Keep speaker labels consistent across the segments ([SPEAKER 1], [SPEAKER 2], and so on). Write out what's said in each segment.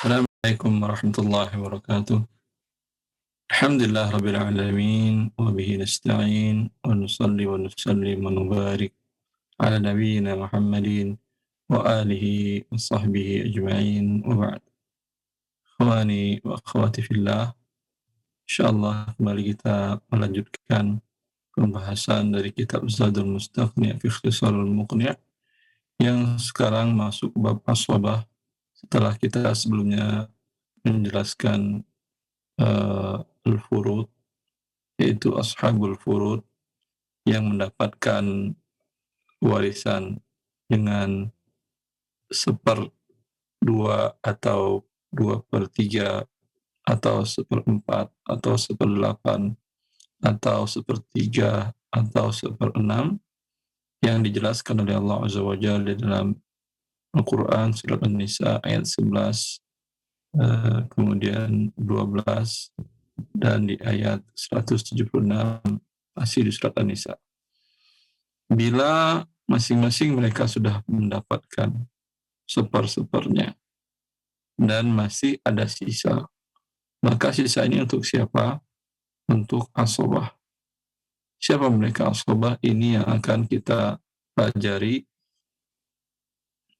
[SPEAKER 1] Assalamualaikum warahmatullahi wabarakatuh. Alhamdulillah rabbil alamin wa bihi nasta'in wa nusalli wa nusallim wa nubarik ala nabiyyina Muhammadin wa alihi wa sahbihi ajma'in wa ba'd. Ikhwani wa akhwati fillah, insyaallah kembali kita melanjutkan pembahasan dari kitab Zadul Mustaqni' fi Ikhtisarul Muqni' yang sekarang masuk bab as-sabah setelah kita sebelumnya menjelaskan al-furud, yaitu ashabul furud yang mendapatkan warisan dengan 1/2 atau 2/3 atau 1/4 atau 1/8 atau 1/3 atau 1/6 yang dijelaskan oleh Allah Azza wa Jalla di dalam Al-Quran surat An-Nisa ayat 11, kemudian 12, dan di ayat 176 masih di surat An-Nisa. Bila masing-masing mereka sudah mendapatkan sepernya dan masih ada sisa, maka sisa ini untuk siapa? Untuk as-sabah. Siapa mereka as-sabah? Ini yang akan kita pelajari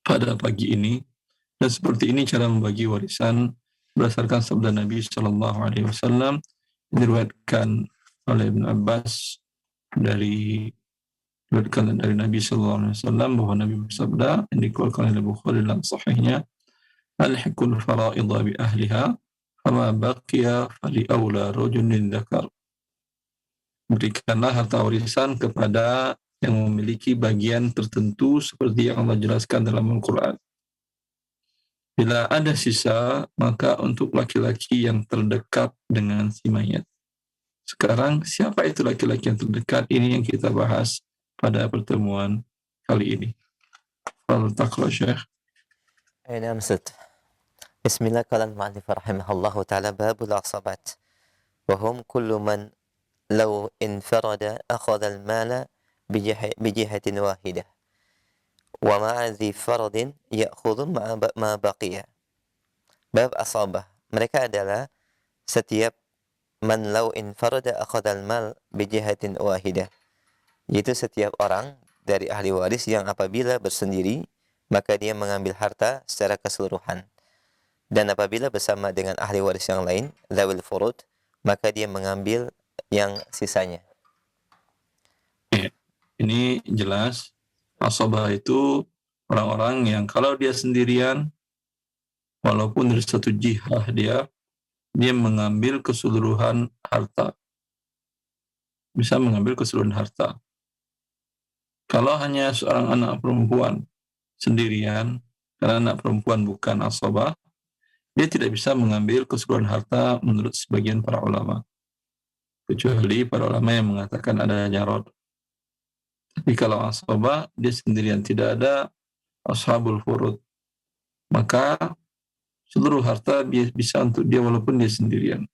[SPEAKER 1] pada pagi ini. Dan seperti ini cara membagi warisan berdasarkan sabda Nabi Shallallahu Alaihi Wasallam diriwayatkan oleh Ibn Abbas dari Nabi Sallallahu Alaihi Wasallam bahwa Nabi bersabda yang dikeluarkan oleh Bukhari dalam sahihnya, alhiqul fara'idha bi ahliha fama baqiya fali aula rajulin dzakar. Berikanlah harta warisan kepada yang memiliki bagian tertentu seperti yang Allah jelaskan dalam Al-Quran. Bila ada sisa, maka untuk laki-laki yang terdekat dengan si mayat. Sekarang, siapa itu laki-laki yang terdekat? Ini yang kita bahas pada pertemuan kali ini. Fal-taqra Syekh.
[SPEAKER 2] نعم ست. بسم الله قال المؤلف رحمه الله تعالى باب العصبات وهم كل من لو انفرد أخذ المال بجهة واحدة ومع ذي فرد يأخذ ما بقي. Bab asabah, mereka adalah setiap man law infarada akhadal mal bijihatin wahidah, yaitu setiap orang dari ahli waris yang apabila bersendiri maka dia mengambil harta secara keseluruhan, dan apabila bersama dengan ahli waris yang lain zawil furud maka dia mengambil yang sisanya.
[SPEAKER 1] Ini jelas asabah itu orang-orang yang kalau dia sendirian, walaupun dari satu jihah dia mengambil keseluruhan harta. Bisa mengambil keseluruhan harta. Kalau hanya seorang anak perempuan sendirian, karena anak perempuan bukan asabah, dia tidak bisa mengambil keseluruhan harta menurut sebagian para ulama. Kecuali para ulama yang mengatakan ada jarod. Tapi kalau asabah, dia sendirian, tidak ada ashabul furud, maka seluruh harta bisa untuk dia walaupun dia sendirian.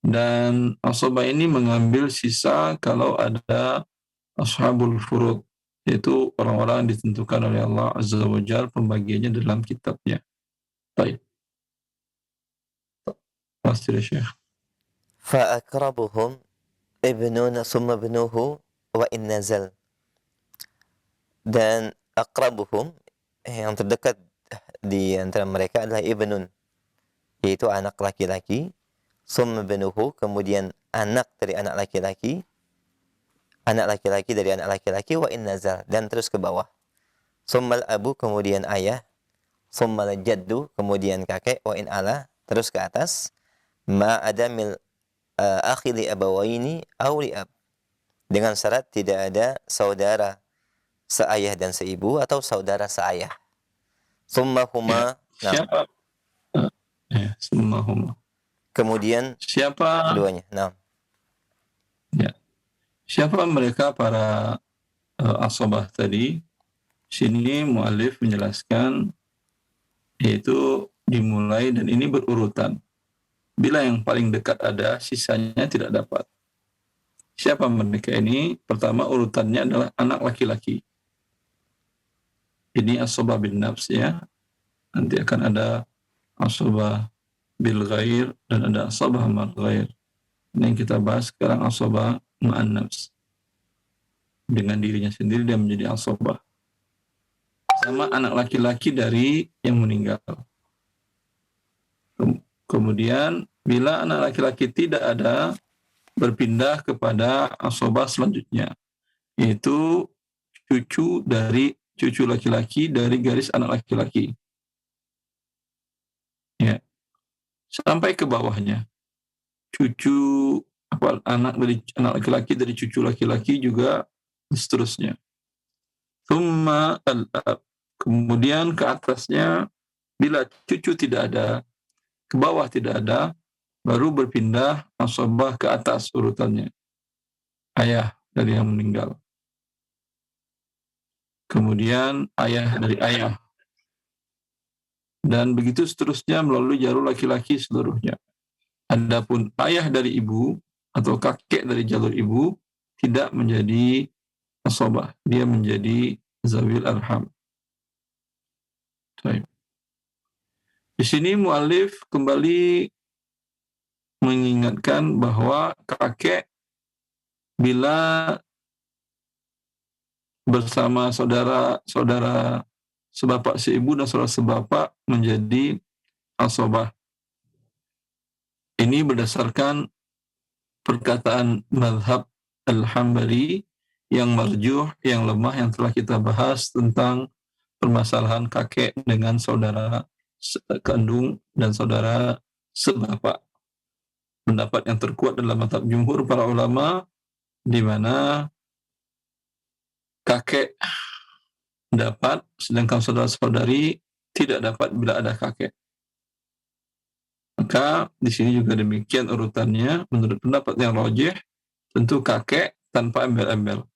[SPEAKER 1] Dan asabah ini mengambil sisa kalau ada ashabul furud, yaitu orang-orang yang ditentukan oleh Allah Azza wa Jalla pembagiannya dalam kitabnya. Baik. Pasti Syekh.
[SPEAKER 2] Fa'akrabuhum ibnuna summa ibnuhu wa in nazal. Dan akrabuhum, yang terdekat di antara mereka adalah ibnun, yaitu anak laki-laki, summa ibnuhu, kemudian anak dari anak laki-laki, anak laki-laki dari anak laki-laki, wa in nazal, dan terus ke bawah. Summal abu, kemudian ayah, summal jaddu, kemudian kakek, wa in ala, terus ke atas, ma adamil akhili abawaini aw li ab, dengan syarat tidak ada saudara seayah dan seibu atau saudara seayah. Summa huma,
[SPEAKER 1] siapa? Summa huma.
[SPEAKER 2] Kemudian
[SPEAKER 1] siapa
[SPEAKER 2] keduanya? Nah.
[SPEAKER 1] Ya. Siapa mereka para asabah tadi? Sini mu'alif menjelaskan, yaitu dimulai dan ini berurutan. Bila yang paling dekat ada, sisanya tidak dapat. Siapa mereka ini? Pertama urutannya adalah anak laki-laki. Ini asabah bin nafs ya. Nanti akan ada asabah bil ghair dan ada asabah mal ghair. Ini yang kita bahas sekarang, asabah ma'an nafs. Dengan dirinya sendiri dia menjadi asabah. Sama anak laki-laki dari yang meninggal. Kemudian bila anak laki-laki tidak ada, berpindah kepada asabah selanjutnya, yaitu cucu laki-laki dari garis anak laki-laki. Ya. Sampai ke bawahnya. Anak laki-laki dari cucu laki-laki juga seterusnya. Thumma al-ab. Kemudian ke atasnya, bila cucu tidak ada, ke bawah tidak ada, baru berpindah asabah ke atas urutannya. Ayah dari yang meninggal. Kemudian ayah dari ayah. Dan begitu seterusnya melalui jalur laki-laki seluruhnya. Adapun ayah dari ibu atau kakek dari jalur ibu tidak menjadi asabah, dia menjadi zawil arham. Baik. Di sini mu'alif kembali mengingatkan bahwa kakek bila bersama saudara sebapak seibu dan saudara sebapak menjadi asabah. Ini berdasarkan perkataan mazhab Al-Hambali yang marjuh, yang lemah, yang telah kita bahas tentang permasalahan kakek dengan saudara kandung dan saudara sebapak. Pendapat yang terkuat dalam mazhab jumhur para ulama, di mana kakek dapat, sedangkan saudara-saudari tidak dapat bila ada kakek. Maka di sini juga demikian urutannya. Menurut pendapat yang rajih, tentu kakek tanpa embel-embel.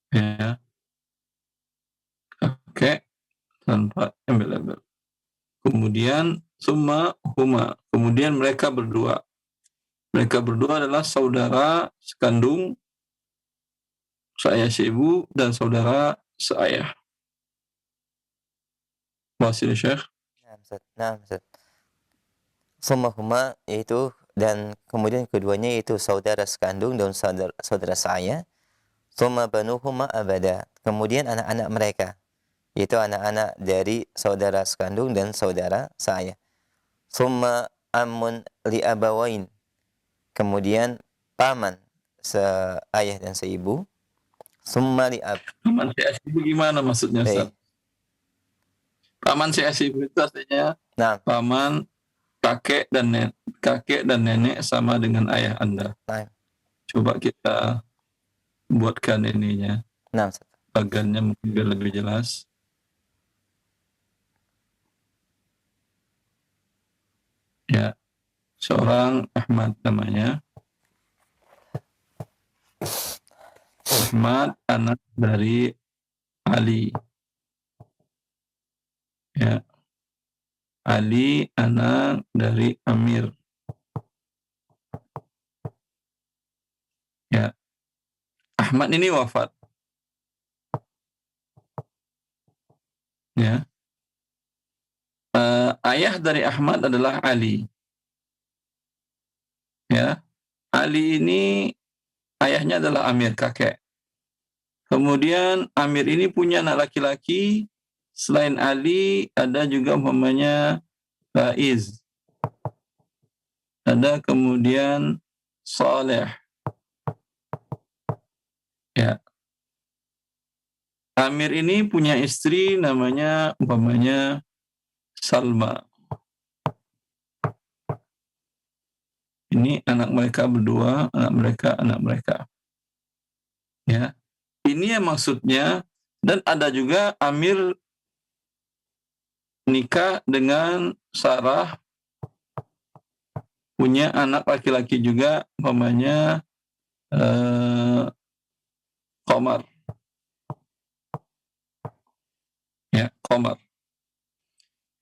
[SPEAKER 1] Ya, kakek tanpa embel-embel. Kemudian summa huma. Kemudian mereka berdua. Mereka berdua adalah saudara sekandung, seayah seibu, dan saudara seayah. Wasil Syekh.
[SPEAKER 2] Nah, Ustaz. Summa huma yaitu, dan kemudian keduanya yaitu saudara sekandung dan saudara seayah. Summa banuhuma abada. Kemudian anak-anak mereka, yaitu anak-anak dari saudara sekandung dan saudara seayah. Summa ammun li abawain. Kemudian paman seayah dan seibu. Summa li ab.
[SPEAKER 1] Paman seayah seibu gimana maksudnya, Ustaz? Paman seayah seibu itu artinya paman kakek dan nenek sama dengan ayah Anda. Coba kita buatkan ininya. Bagannya mungkin biar lebih jelas. Ya, seorang Ahmad namanya. Ahmad anak dari Ali. Ya. Ali anak dari Amir. Ya. Ahmad ini wafat. Ya. Ayah dari Ahmad adalah Ali. Ya. Ali ini ayahnya adalah Amir, kakek. Kemudian Amir ini punya anak laki-laki. Selain Ali, ada juga umpamanya Faiz. Ada kemudian Saleh. Ya. Amir ini punya istri namanya umpamanya Salma. Ini anak mereka berdua, anak mereka. Ya. Ini yang maksudnya, dan ada juga Amir nikah dengan Sarah, punya anak laki-laki juga, umpamanya Qamar. Ya, Qamar.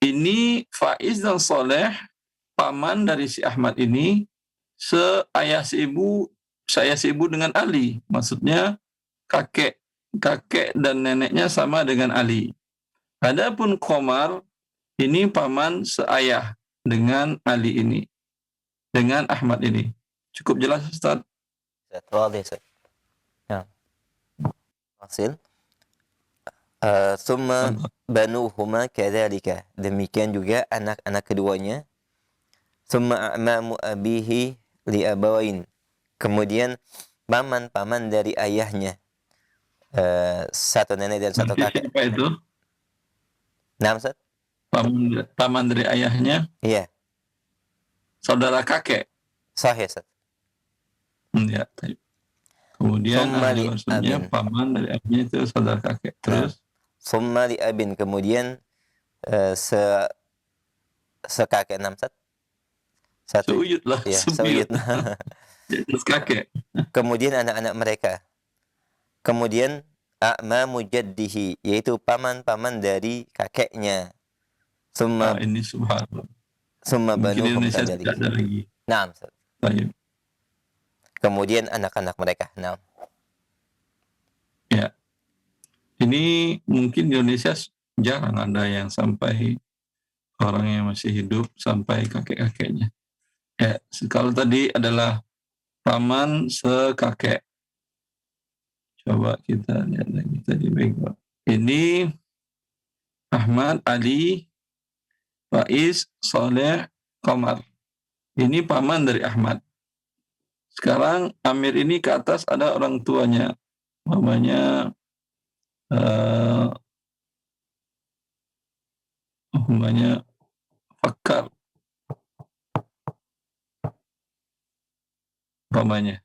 [SPEAKER 1] Ini Faiz dan Saleh, paman dari si Ahmad ini, seayah seibu dengan Ali. Maksudnya kakek dan neneknya sama dengan Ali. Adapun Qamar ini paman seayah dengan Ali ini, dengan Ahmad ini. Cukup jelas Ustaz?
[SPEAKER 2] Wazi Ustaz. Nah, hasil. Summa banuhuma kadzalika. Demikian juga anak-anak keduanya. Summa a'mamu abihi li abawain. Kemudian paman-paman dari ayahnya. Satu nenek dan satu kakek.
[SPEAKER 1] Siapa itu?
[SPEAKER 2] Nah, Ustaz?
[SPEAKER 1] Paman dari ayahnya,
[SPEAKER 2] Iya,
[SPEAKER 1] saudara kakek.
[SPEAKER 2] sahih Ustaz.
[SPEAKER 1] Ya, kemudian
[SPEAKER 2] Summa li
[SPEAKER 1] maksudnya
[SPEAKER 2] abin.
[SPEAKER 1] paman dari ayahnya itu saudara kakek. Terus
[SPEAKER 2] Summa li abin. Kemudian sekakek, enam Ustaz. Satu.
[SPEAKER 1] seuyut lah,
[SPEAKER 2] Ya,
[SPEAKER 1] seuyut.
[SPEAKER 2] seuyut.
[SPEAKER 1] Terus kakek.
[SPEAKER 2] Kemudian anak-anak mereka. Kemudian a'mamu jaddihi, yaitu paman-paman dari kakeknya. Summa
[SPEAKER 1] Ini subhanallah.
[SPEAKER 2] summa
[SPEAKER 1] Mungkin di
[SPEAKER 2] banuhum
[SPEAKER 1] Indonesia
[SPEAKER 2] kadzalik.
[SPEAKER 1] tidak ada lagi.
[SPEAKER 2] Naam, Ustaz.
[SPEAKER 1] Baik.
[SPEAKER 2] Kemudian anak-anak mereka. Naam.
[SPEAKER 1] Ya. Ini mungkin di Indonesia jarang ada yang sampai orang yang masih hidup sampai kakek-kakeknya. Ya, kalau tadi adalah paman sekakek. Coba kita lihat lagi tadi baik. Ini Ahmad, Ali, Faiz, Soleh, Komar. Ini paman dari Ahmad. Sekarang Amir ini ke atas ada orang tuanya. Namanya Fakar. Pamannya.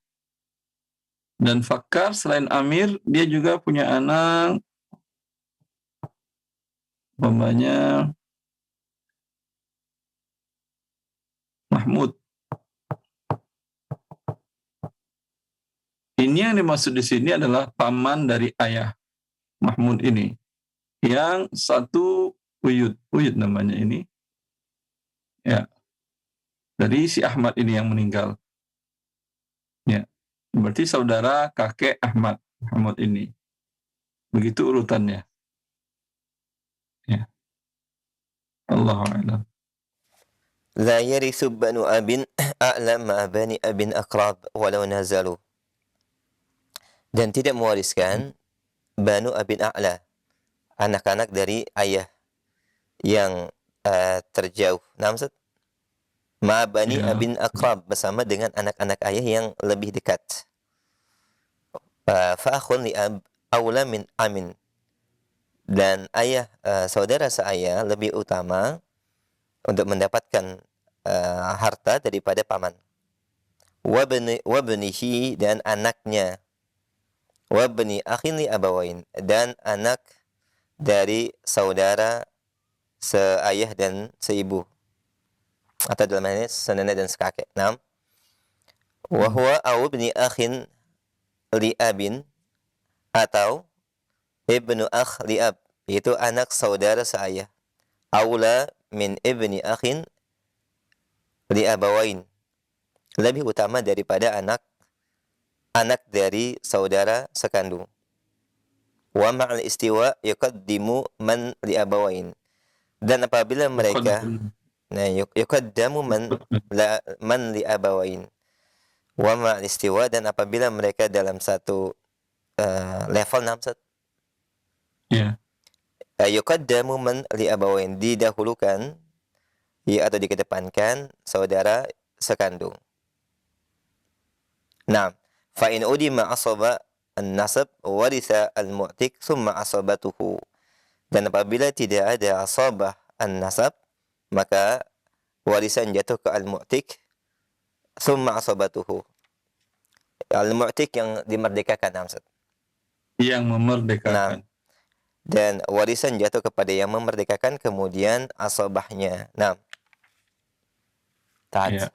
[SPEAKER 1] Dan Fakar selain Amir, dia juga punya anak pamannya Mahmud. Ini yang dimaksud di sini adalah paman dari ayah Mahmud ini. Yang satu Uyud namanya ini. Ya. Dari si Ahmad ini yang meninggal. Ya. Berarti saudara kakek Ahmad ini. Begitu urutannya. Ya. Allahu a'lam.
[SPEAKER 2] La yarithu banu abin a'lam ma bani abin aqrab walau nazalu. Dan tidak mewariskan banu abin a'la, anak-anak dari ayah yang terjauh. Nah, maksud ma bani
[SPEAKER 1] Ya.
[SPEAKER 2] abin aqrab, bersama dengan anak-anak ayah yang lebih dekat. Fa akhun li ab aula min amin. Dan ayah saudara seayah lebih utama untuk mendapatkan harta daripada paman. Wabnihi, dan anaknya. Wabni akhin li abawain, dan anak dari saudara seayah dan seibu, atau dalam hal ini senenek dan sekakek. Naam. Wa huwa au ibni akhin li abin, atau ibnu akh li ab, yaitu anak saudara seayah. Aula min ibni akhin li abawain, lebih utama daripada anak dari saudara sekandung. Wa ma'al istiwa yuqaddimu man li abawain, dan apabila mereka yuqaddamu man li abawain. Wa ma'al istiwa, dan apabila mereka dalam satu level namsat.
[SPEAKER 1] Ya.
[SPEAKER 2] Yuqaddamu man li abawain, didahulukan atau dikedepankan saudara sekandung. Nah, fa in udima asaba an-nasab waritha al-mu'tik thumma asabatuhu. Dan apabila tidak ada asabah an-nasab, maka warisan jatuh ke al-mu'tik thumma asabatuhu. Al-mu'tik yang dimerdekakan, namsad.
[SPEAKER 1] Yang memerdekakan.
[SPEAKER 2] Nah, dan warisan jatuh kepada yang memerdekakan, kemudian asabahnya. Nah,
[SPEAKER 1] Ya.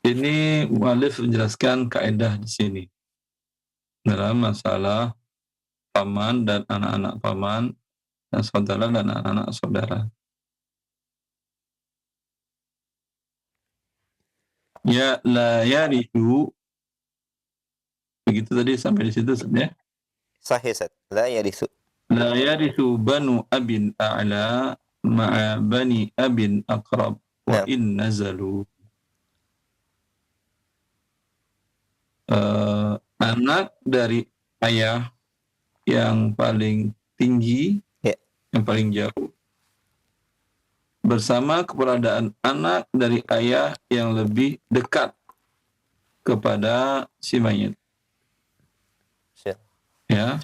[SPEAKER 1] Ini mu'alif menjelaskan kaidah di sini dalam masalah paman dan anak-anak paman, dan saudara dan anak-anak saudara. Ya la yarithu, begitu tadi sampai di situ sebenarnya.
[SPEAKER 2] sahih, Ustaz. La yarithu.
[SPEAKER 1] La yarithu banu abin a'la ma'a bani abin aqrab wa
[SPEAKER 2] Nah.
[SPEAKER 1] in nazalu. Anak dari ayah yang paling tinggi,
[SPEAKER 2] Ya.
[SPEAKER 1] yang paling jauh, bersama keberadaan anak dari ayah yang lebih dekat kepada si mayit.
[SPEAKER 2] Siap.
[SPEAKER 1] Ya,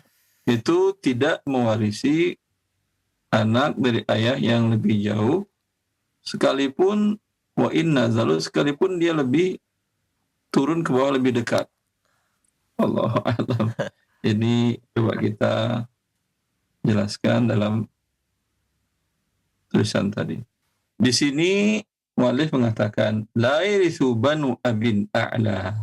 [SPEAKER 1] itu tidak mewarisi anak dari ayah yang lebih jauh, sekalipun wa in nazalu, sekalipun dia lebih turun ke bawah lebih dekat. Allahu a'lam. Ini coba kita jelaskan dalam tulisan tadi. Di sini muallif mengatakan la yarithu banu abin a'la.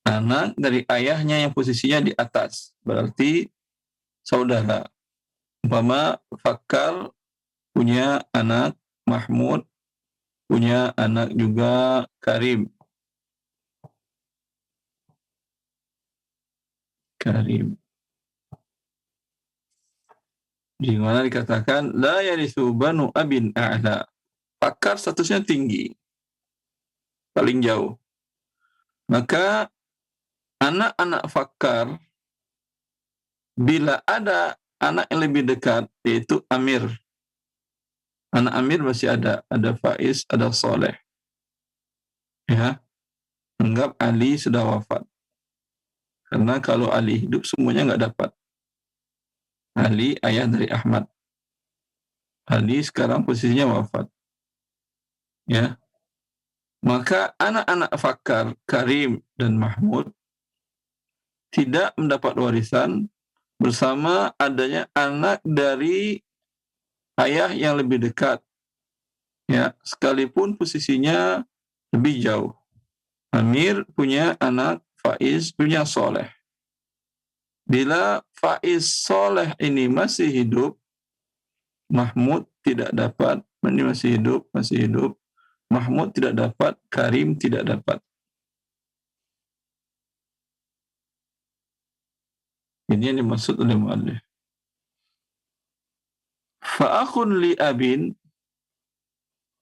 [SPEAKER 1] Anak dari ayahnya yang posisinya di atas, berarti saudara. Umpama Fakar punya anak Mahmud, punya anak juga Karim. Di mana dikatakan la yarithu banu abin a'la. Fakar statusnya tinggi, paling jauh. Maka anak-anak Fakar, bila ada anak yang lebih dekat, yaitu Amir. Anak Amir masih ada Faiz, ada Soleh. Ya, anggap Ali sudah wafat. Karena kalau Ali hidup semuanya nggak dapat. Ali ayah dari Ahmad. Ali sekarang posisinya wafat. Ya, maka anak-anak Fakar, Karim dan Mahmud tidak mendapat warisan bersama adanya anak dari ayah yang lebih dekat, ya, sekalipun posisinya lebih jauh. Amir punya anak Faiz, punya Soleh. Bila Faiz Soleh ini masih hidup, Mahmud tidak dapat. Ini masih hidup. Mahmud tidak dapat, Karim tidak dapat. Ini yang dimaksud oleh muallif. Fa'akhun li abin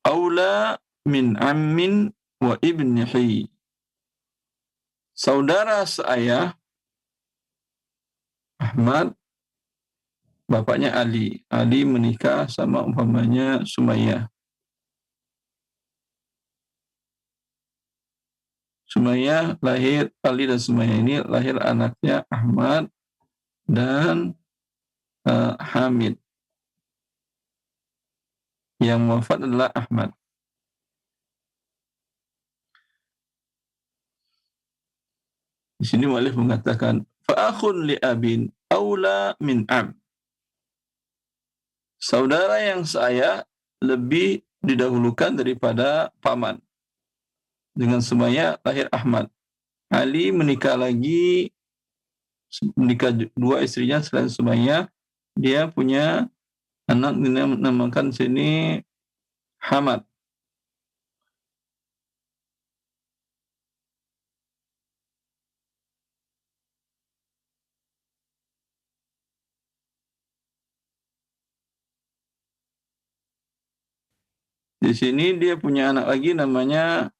[SPEAKER 1] aula min ammin wa ibnihi. Saudara seayah Ahmad, bapaknya Ali. Ali menikah sama umpamanya Sumayyah. Sumayyah lahir, Ali dan Sumayyah ini lahir anaknya Ahmad dan Hamid. Yang wafat adalah Ahmad. Di sini muallif mengatakan fa'akhun li abin aula min am. Saudara yang seayah lebih didahulukan daripada paman. Dengan Sumayyah lahir Ahmad. Ali menikah dua istrinya selain Sumayyah. Dia punya anak dinamakan sini Hamad. Di sini dia punya anak lagi namanya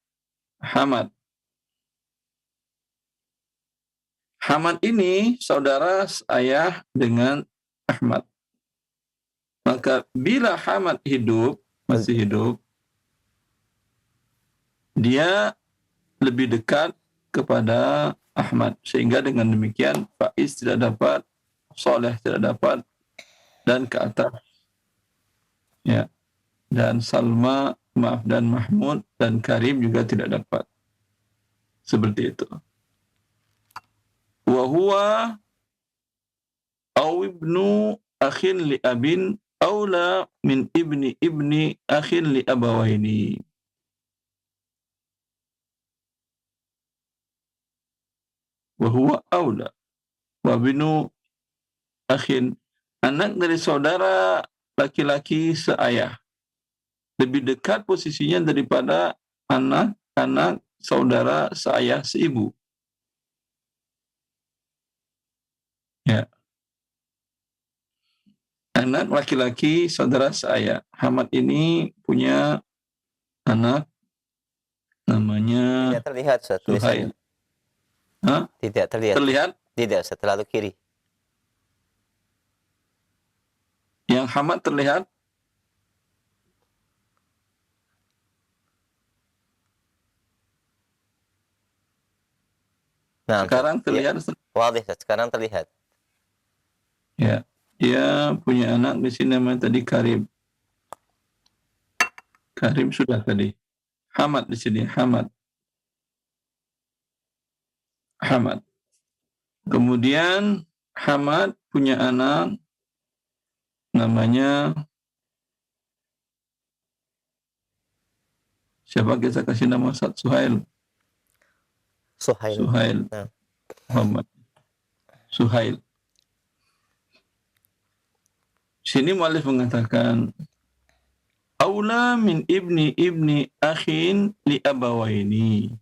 [SPEAKER 1] Hamad. Hamad ini saudara ayah dengan Ahmad. Maka bila Hamad masih hidup, dia lebih dekat kepada Ahmad. Sehingga dengan demikian Faiz tidak dapat, Soleh tidak dapat, dan ke atas. Ya. Dan dan Mahmud dan Karim juga tidak dapat. Seperti itu. Wa huwa aw ibnu akhin li abin aula min ibni akhin li abawaini. Wa huwa aula wa ibnu akhin, anak dari saudara laki-laki seayah, lebih dekat posisinya daripada anak-anak saudara seayah seibu. Ya. anak laki-laki saudara saya. Hamad ini punya anak namanya
[SPEAKER 2] Tidak terlihat Ustaz,
[SPEAKER 1] Suhail.
[SPEAKER 2] tulisannya. Tidak terlihat.
[SPEAKER 1] Terlihat?
[SPEAKER 2] Tidak Ustaz, terlalu kiri.
[SPEAKER 1] Yang Hamad terlihat?
[SPEAKER 2] Nah,
[SPEAKER 1] Sekarang terlihat?
[SPEAKER 2] Wadih Ustaz, sekarang terlihat.
[SPEAKER 1] Ya, dia punya anak di sini namanya tadi Karim. Karim sudah tadi. Hamad di sini, Hamad. Kemudian Hamad punya anak namanya siapa, kita kasih nama Ustaz? Suhail.
[SPEAKER 2] Nah.
[SPEAKER 1] Muhammad Suhail. Sini mu'allif mengatakan aula min ibni akhin li abawaini.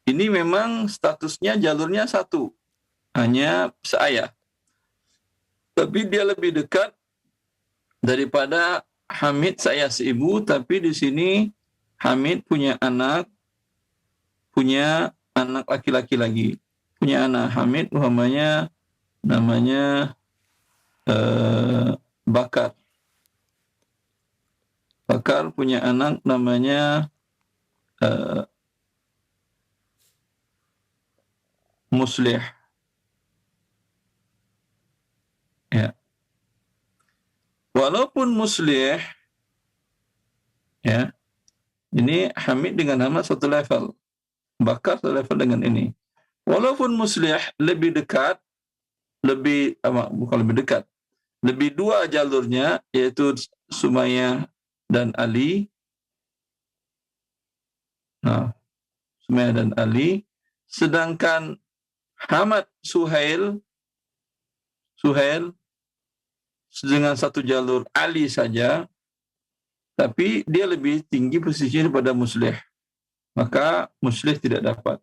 [SPEAKER 1] Ini memang statusnya jalurnya satu, hanya seayah. Tapi dia lebih dekat daripada Hamid seayah seibu, tapi di sini Hamid punya anak laki-laki lagi. Punya anak Hamid namanya Bakar. Bakar punya anak namanya Muslih. Ya. Walaupun Muslih, ya, ini Hamid dengan Hamad satu level, Bakar satu level dengan ini. Walaupun Muslih lebih dekat, bukan lebih dekat, lebih dua jalurnya, yaitu Sumayyah dan Ali. Nah, Sumayyah dan Ali. Sedangkan Hamad Suhail dengan satu jalur Ali saja, tapi dia lebih tinggi posisinya daripada Muslih. Maka Muslih tidak dapat.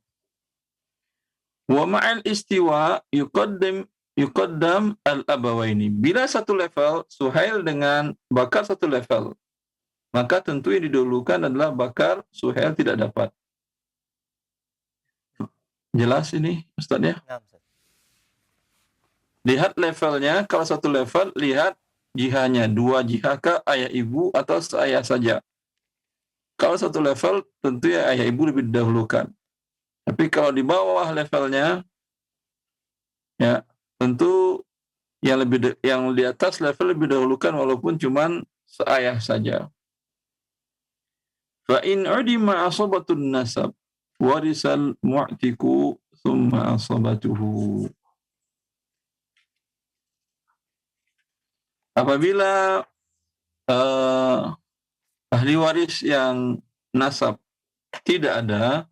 [SPEAKER 1] Wa ma'al istiwa yuqaddam al-abawaini. Bila satu level, Suhail dengan Bakar satu level, maka tentu yang didahulukan adalah Bakar, Suhail tidak dapat. Jelas ini Ustaz ya? Lihat levelnya, kalau satu level, lihat jihanya, dua jihah kah, ayah ibu, atau seayah saja. Kalau satu level, tentu ya ayah ibu lebih didahulukan. Tapi kalau di bawah levelnya, ya tentu yang di atas level lebih dahulukan walaupun cuman seayah saja. Fa in udima asabatun nasab warisal mu'tiku thumma asabatuhu. Apabila ahli waris yang nasab tidak ada,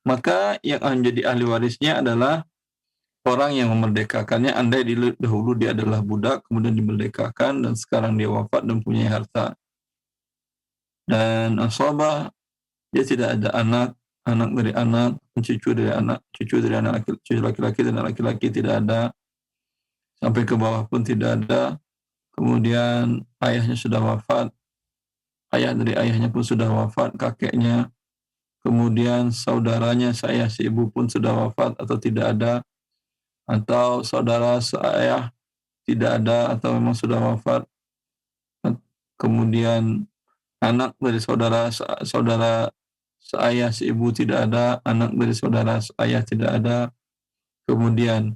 [SPEAKER 1] maka yang menjadi ahli warisnya adalah orang yang memerdekakannya. Andai dahulu dia adalah budak, kemudian dimerdekakan, dan sekarang dia wafat dan punya harta. Dan asabah, dia tidak ada anak dari anak, cucu dari anak cucu laki-laki dan anak laki-laki tidak ada, sampai ke bawah pun tidak ada. Kemudian ayahnya sudah wafat, ayah dari ayahnya pun sudah wafat, kakeknya, kemudian saudaranya seayah seibu pun sudah wafat atau tidak ada, atau saudara seayah tidak ada atau memang sudah wafat, kemudian anak dari saudara seayah seibu tidak ada, anak dari saudara seayah tidak ada, kemudian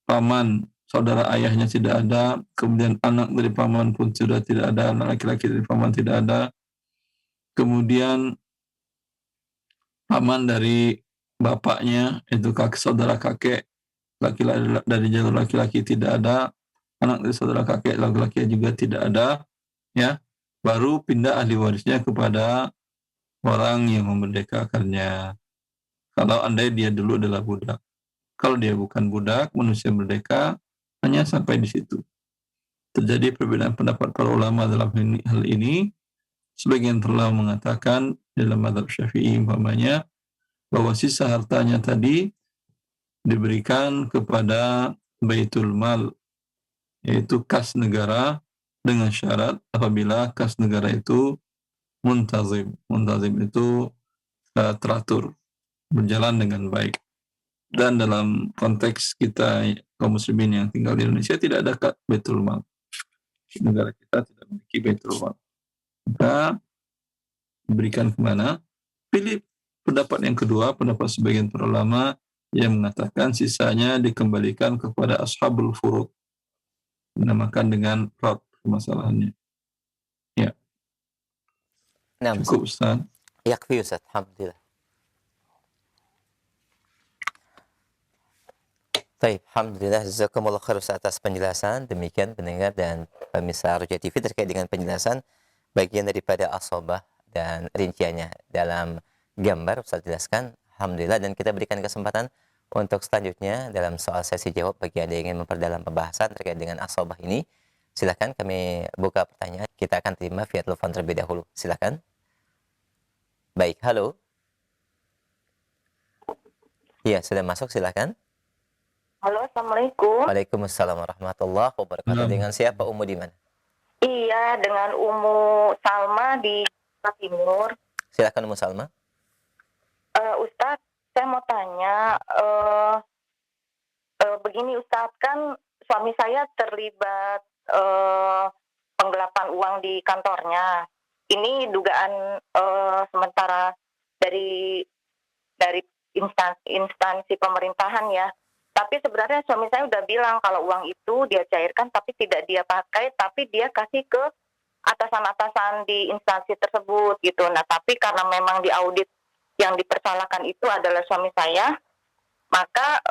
[SPEAKER 1] paman saudara ayahnya tidak ada, kemudian anak dari paman pun sudah tidak ada, anak laki-laki dari paman tidak ada, kemudian paman dari bapaknya, itu saudara kakek laki-laki dari jalur laki-laki tidak ada, anak dari saudara kakek laki-laki juga tidak ada, ya, baru pindah ahli warisnya kepada orang yang memerdekakannya. Kalau andai dia dulu adalah budak. Kalau dia bukan budak, manusia merdeka, hanya sampai di situ. Terjadi perbedaan pendapat para ulama dalam hal ini. Sebagian telah mengatakan dalam mazhab Syafi'i umpamanya bahwa sisa hartanya tadi diberikan kepada Baitul Mal, yaitu kas negara, dengan syarat apabila kas negara itu muntazim. Muntazim itu teratur, berjalan dengan baik. Dan dalam konteks kita kaum muslimin yang tinggal di Indonesia tidak ada Baitul Mal. Negara kita tidak memiliki Baitul Mal. Maka diberikan kemana? Pilih pendapat yang kedua, pendapat sebagian para ulama yang mengatakan sisanya dikembalikan kepada ashabul furud. Dinamakan dengan rad masalahnya. Ya,
[SPEAKER 2] Naam,
[SPEAKER 1] cukup Ustaz.
[SPEAKER 2] yakfi Ustaz, alhamdulillah. Baik, alhamdulillah, jazakumullah khair Ustaz atas penjelasan. Demikian pendengar dan pemirsa Roja TV terkait dengan penjelasan bagian daripada asobah dan rinciannya dalam gambar Ustaz jelaskan. Alhamdulillah, dan kita berikan kesempatan untuk selanjutnya dalam soal sesi jawab bagi Anda yang ingin memperdalam pembahasan terkait dengan asobah ini. Silakan kami buka pertanyaan. Kita akan terima via telepon terlebih dahulu. Silakan. Baik, halo. Iya, sudah masuk, silakan.
[SPEAKER 3] Halo, Assalamualaikum.
[SPEAKER 2] Waalaikumsalam warahmatullahi wabarakatuh. Dengan siapa, Umu di mana?
[SPEAKER 3] Iya, dengan Umu Salma di Jakarta Timur.
[SPEAKER 2] Silakan Umu Salma.
[SPEAKER 3] Ustadz, saya mau tanya, begini Ustadz, kan suami saya terlibat penggelapan uang di kantornya. Ini dugaan sementara dari instansi pemerintahan ya. Tapi sebenarnya suami saya udah bilang kalau uang itu dia cairkan tapi tidak dia pakai, tapi dia kasih ke atasan-atasan di instansi tersebut gitu. Nah, tapi karena memang di audit yang dipersalahkan itu adalah suami saya, maka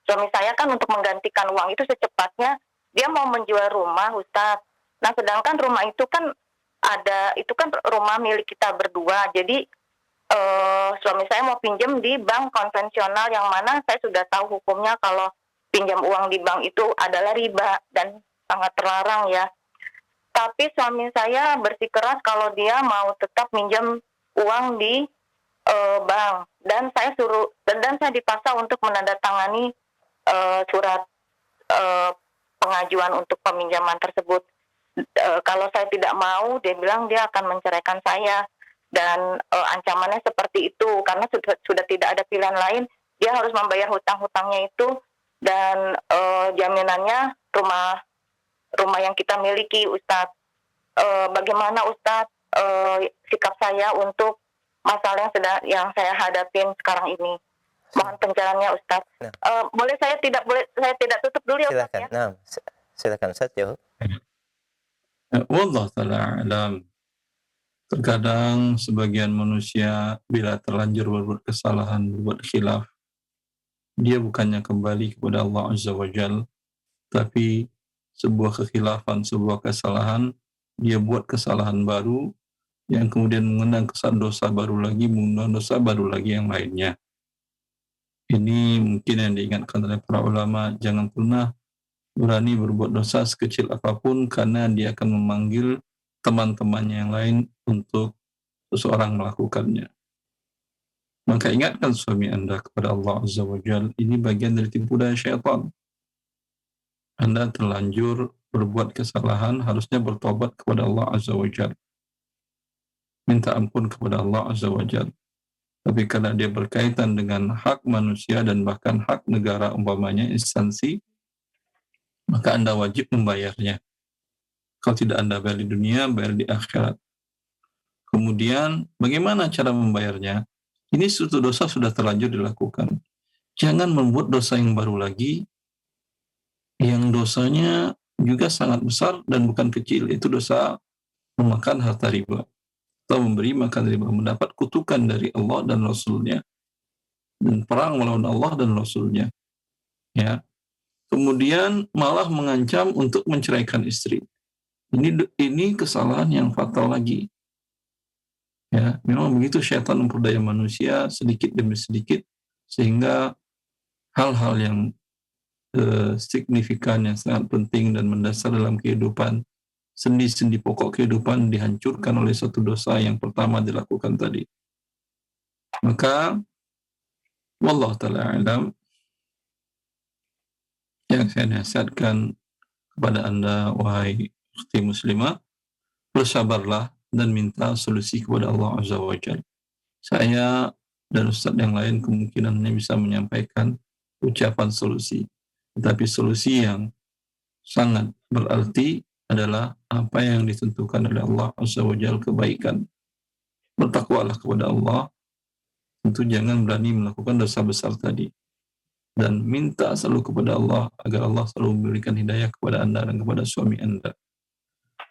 [SPEAKER 3] suami saya kan untuk menggantikan uang itu secepatnya dia mau menjual rumah, Ustadz. Nah, sedangkan rumah itu kan itu kan rumah milik kita berdua. Jadi suami saya mau pinjam di bank konvensional yang mana saya sudah tahu hukumnya kalau pinjam uang di bank itu adalah riba dan sangat terlarang ya. Tapi suami saya bersikeras kalau dia mau tetap minjam uang di bank, dan saya dipaksa untuk menandatangani surat pengajuan untuk peminjaman tersebut. Kalau saya tidak mau, dia bilang dia akan menceraikan saya. Dan ancamannya seperti itu karena sudah tidak ada pilihan lain, dia harus membayar hutang-hutangnya itu, dan jaminannya rumah yang kita miliki, Ustadz. Bagaimana Ustadz sikap saya untuk masalah yang saya hadapin sekarang ini? Mohon pencerahannya Ustadz. Boleh saya tidak tutup dulu ya Ustadz?
[SPEAKER 2] Silakan. Ya? Nah, silakan Ustadz jawab.
[SPEAKER 1] Wallahu ta'ala alam. Terkadang sebagian manusia bila terlanjur berbuat kesalahan, berbuat khilaf, dia bukannya kembali kepada Allah Azza wa Jal, tapi sebuah kekhilafan, sebuah kesalahan, dia buat kesalahan baru, yang kemudian mengundang dosa baru lagi, mengundang dosa baru lagi yang lainnya. Ini mungkin yang diingatkan oleh para ulama, jangan pernah berani berbuat dosa sekecil apapun, karena dia akan memanggil teman-temannya yang lain untuk seseorang melakukannya. Maka ingatkan suami Anda kepada Allah Azza wa Jal, ini bagian dari tipu daya syaitan. Anda terlanjur berbuat kesalahan, harusnya bertobat kepada Allah Azza wa Jal. Minta ampun kepada Allah Azza wa Jal. Tapi karena dia berkaitan dengan hak manusia dan bahkan hak negara, umpamanya instansi, maka Anda wajib membayarnya. Kalau tidak Anda bayar di dunia, bayar di akhirat. Kemudian, bagaimana cara membayarnya? Ini suatu dosa sudah terlanjur dilakukan. Jangan membuat dosa yang baru lagi, yang dosanya juga sangat besar dan bukan kecil. Itu dosa memakan harta riba. Atau memberi makan riba, mendapat kutukan dari Allah dan Rasulnya. Dan perang melawan Allah dan Rasulnya. Ya. Kemudian malah mengancam untuk menceraikan istri. Ini kesalahan yang fatal lagi. Ya, memang begitu syaitan memperdaya manusia sedikit demi sedikit, sehingga hal-hal yang signifikan, yang sangat penting dan mendasar dalam kehidupan, sendi-sendi pokok kehidupan dihancurkan oleh satu dosa yang pertama dilakukan tadi. Maka wallahu ta'ala alam, yang saya nasihatkan kepada Anda, wahai ukhti muslimah, bersabarlah dan minta solusi kepada Allah Azza wa Jalla. Saya dan Ustadz yang lain kemungkinan hanya bisa menyampaikan ucapan solusi. Tetapi solusi yang sangat berarti adalah apa yang ditentukan oleh Allah Azza wa Jalla kebaikan. Bertakwalah kepada Allah, tentu jangan berani melakukan dosa besar tadi. Dan minta selalu kepada Allah agar Allah selalu memberikan hidayah kepada Anda dan kepada suami Anda.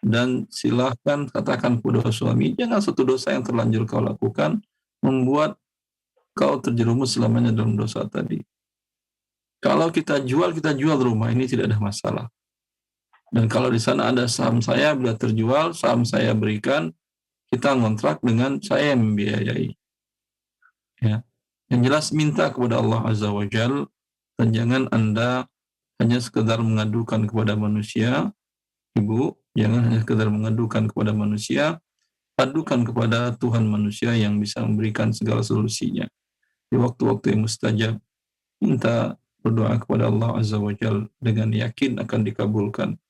[SPEAKER 1] Dan silahkan katakan kepada suami, jangan satu dosa yang terlanjur kau lakukan membuat kau terjerumus selamanya dalam dosa tadi. Kalau kita jual rumah ini tidak ada masalah. Dan kalau di sana ada saham saya, bila terjual, saham saya berikan, kita ngontrak dengan saya yang membiayai. Ya. Yang jelas minta kepada Allah Azza wa Jal, dan jangan Anda hanya sekedar mengadukan kepada manusia, Ibu, jangan hanya sekedar mengadukan kepada manusia, adukan kepada Tuhan manusia yang bisa memberikan segala solusinya. Di waktu-waktu yang mustajab, minta berdoa kepada Allah Azza wa Jal dengan yakin akan dikabulkan.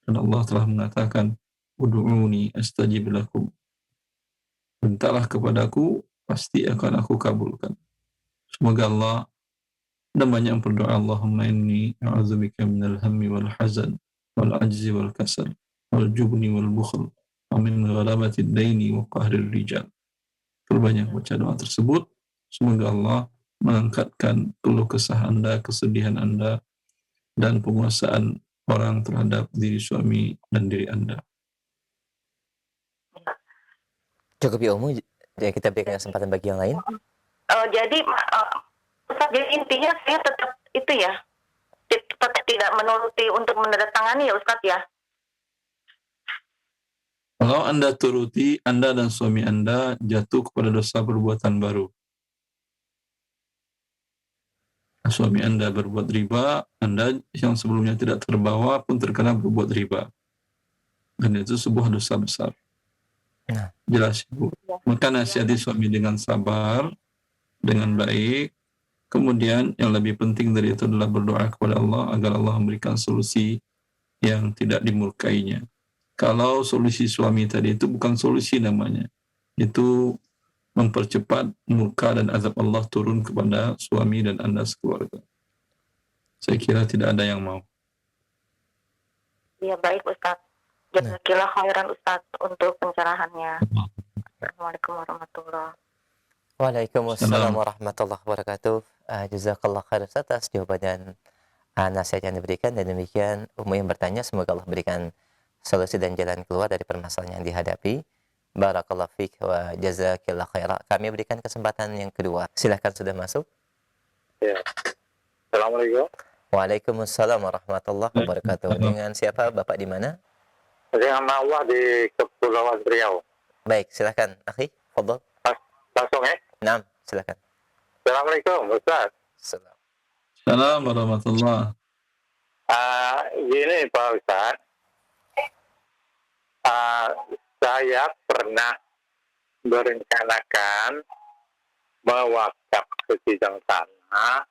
[SPEAKER 1] Dan Allah telah mengatakan, Udu'uni astajib lakum. Mintalah kepadaku, pasti akan aku kabulkan. Semoga Allah, dan banyak yang berdoa, Allahumma inni a'udzubika minal hammi wal hazan, wal ajzi wal kasal, wal jubni wal bukhl, wa min ghalabatid daini wa qahrir rijal. Perbanyak baca doa tersebut, semoga Allah mengangkatkan keluh kesah Anda, kesedihan Anda, dan penguasaan orang terhadap diri suami dan diri Anda.
[SPEAKER 2] Cukup ya Umu, jadi kita berikan kesempatan bagi yang lain.
[SPEAKER 3] Jadi Ustaz, jadi intinya saya tetap itu ya, tetap tidak menuruti untuk menandatangani ya Ustaz ya.
[SPEAKER 1] Kalau Anda turuti, Anda dan suami Anda jatuh kepada dosa perbuatan baru. Suami Anda berbuat riba, Anda yang sebelumnya tidak terbawa pun terkena berbuat riba. Dan itu sebuah dosa besar.
[SPEAKER 2] Nah.
[SPEAKER 1] Jelas, Ibu. Maka nasihati suami dengan sabar, dengan baik. Kemudian yang lebih penting dari itu adalah berdoa kepada Allah agar Allah memberikan solusi yang tidak dimurkainya. Kalau solusi suami tadi itu bukan solusi namanya. Itu mempercepat murka dan azab Allah turun kepada suami dan Anda sekeluarga. Saya kira tidak ada yang mau.
[SPEAKER 3] Ya baik Ustaz. Jazakallah khairan Ustaz untuk pencerahannya. Assalamualaikum warahmatullahi wabarakatuh.
[SPEAKER 2] Waalaikumsalam warahmatullahi wabarakatuh. Jazakallah khairan atas jawaban dan nasihat yang diberikan. Dan demikian Umu yang bertanya, semoga Allah berikan solusi dan jalan keluar dari permasalahan yang dihadapi. Barakallahu fiik wa jazakillah khairan. Kami berikan kesempatan yang kedua. Silahkan, sudah masuk.
[SPEAKER 4] Ya. Assalamualaikum.
[SPEAKER 2] Waalaikumsalam warahmatullahi wabarakatuh. Dengan siapa? Bapak di mana?
[SPEAKER 4] Dengan Mawah di Kepulauan Riau.
[SPEAKER 2] Baik, silahkan. Akhi, fadhal.
[SPEAKER 4] Langsung ya?
[SPEAKER 2] Naam, silahkan.
[SPEAKER 4] Assalamualaikum Ustaz.
[SPEAKER 1] Assalamualaikum warahmatullahi.
[SPEAKER 4] Gini Pak Ustaz. Saya pernah berencanakan mewakaf sebidang tanah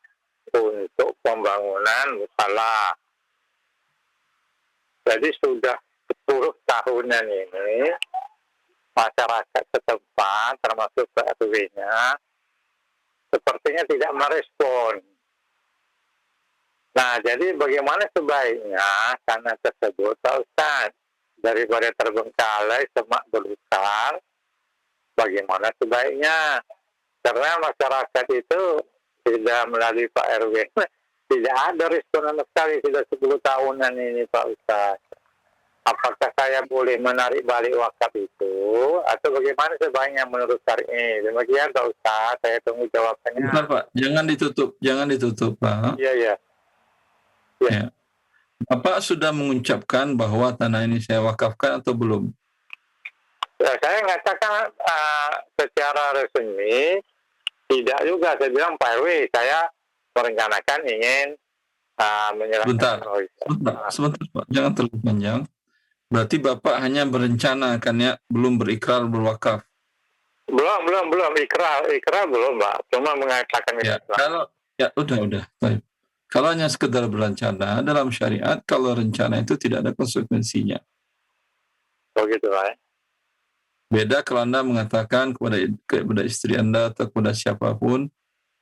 [SPEAKER 4] untuk pembangunan musala. Jadi sudah 10 tahunan ini masyarakat setempat termasuk RW-nya sepertinya tidak merespon. Nah, jadi bagaimana sebaiknya tanah tersebut, Pak Ustaz? Daripada terbengkalai, semak belukar, bagaimana sebaiknya? Karena masyarakat itu tidak melalui Pak RW, tidak ada respon sama sekali sudah 10 tahunan ini Pak Ustaz. Apakah saya boleh menarik balik wakaf itu atau bagaimana sebaiknya menurut syar'i? Demikian Pak Ustaz, saya tunggu jawabannya.
[SPEAKER 1] Bentar Pak, jangan ditutup Pak.
[SPEAKER 4] Iya.
[SPEAKER 1] Ya. Bapak sudah mengucapkan bahwa tanah ini saya wakafkan atau belum?
[SPEAKER 4] Saya mengatakan secara resmi tidak juga. Saya bilang Pak RW, saya merencanakan ingin menyerahkan.
[SPEAKER 1] Sebentar Pak, jangan terlalu panjang. Berarti Bapak hanya berencana kan ya, belum berikrar berwakaf?
[SPEAKER 4] Belum ikrar belum Pak, cuma mengatakan
[SPEAKER 1] ya, kalau ya udah. Baik. Kalau hanya sekedar berencana dalam syariat, kalau rencana itu tidak ada konsekuensinya.
[SPEAKER 4] Oh gitu Pak.
[SPEAKER 1] Beda kalau Anda mengatakan kepada istri Anda atau kepada siapapun,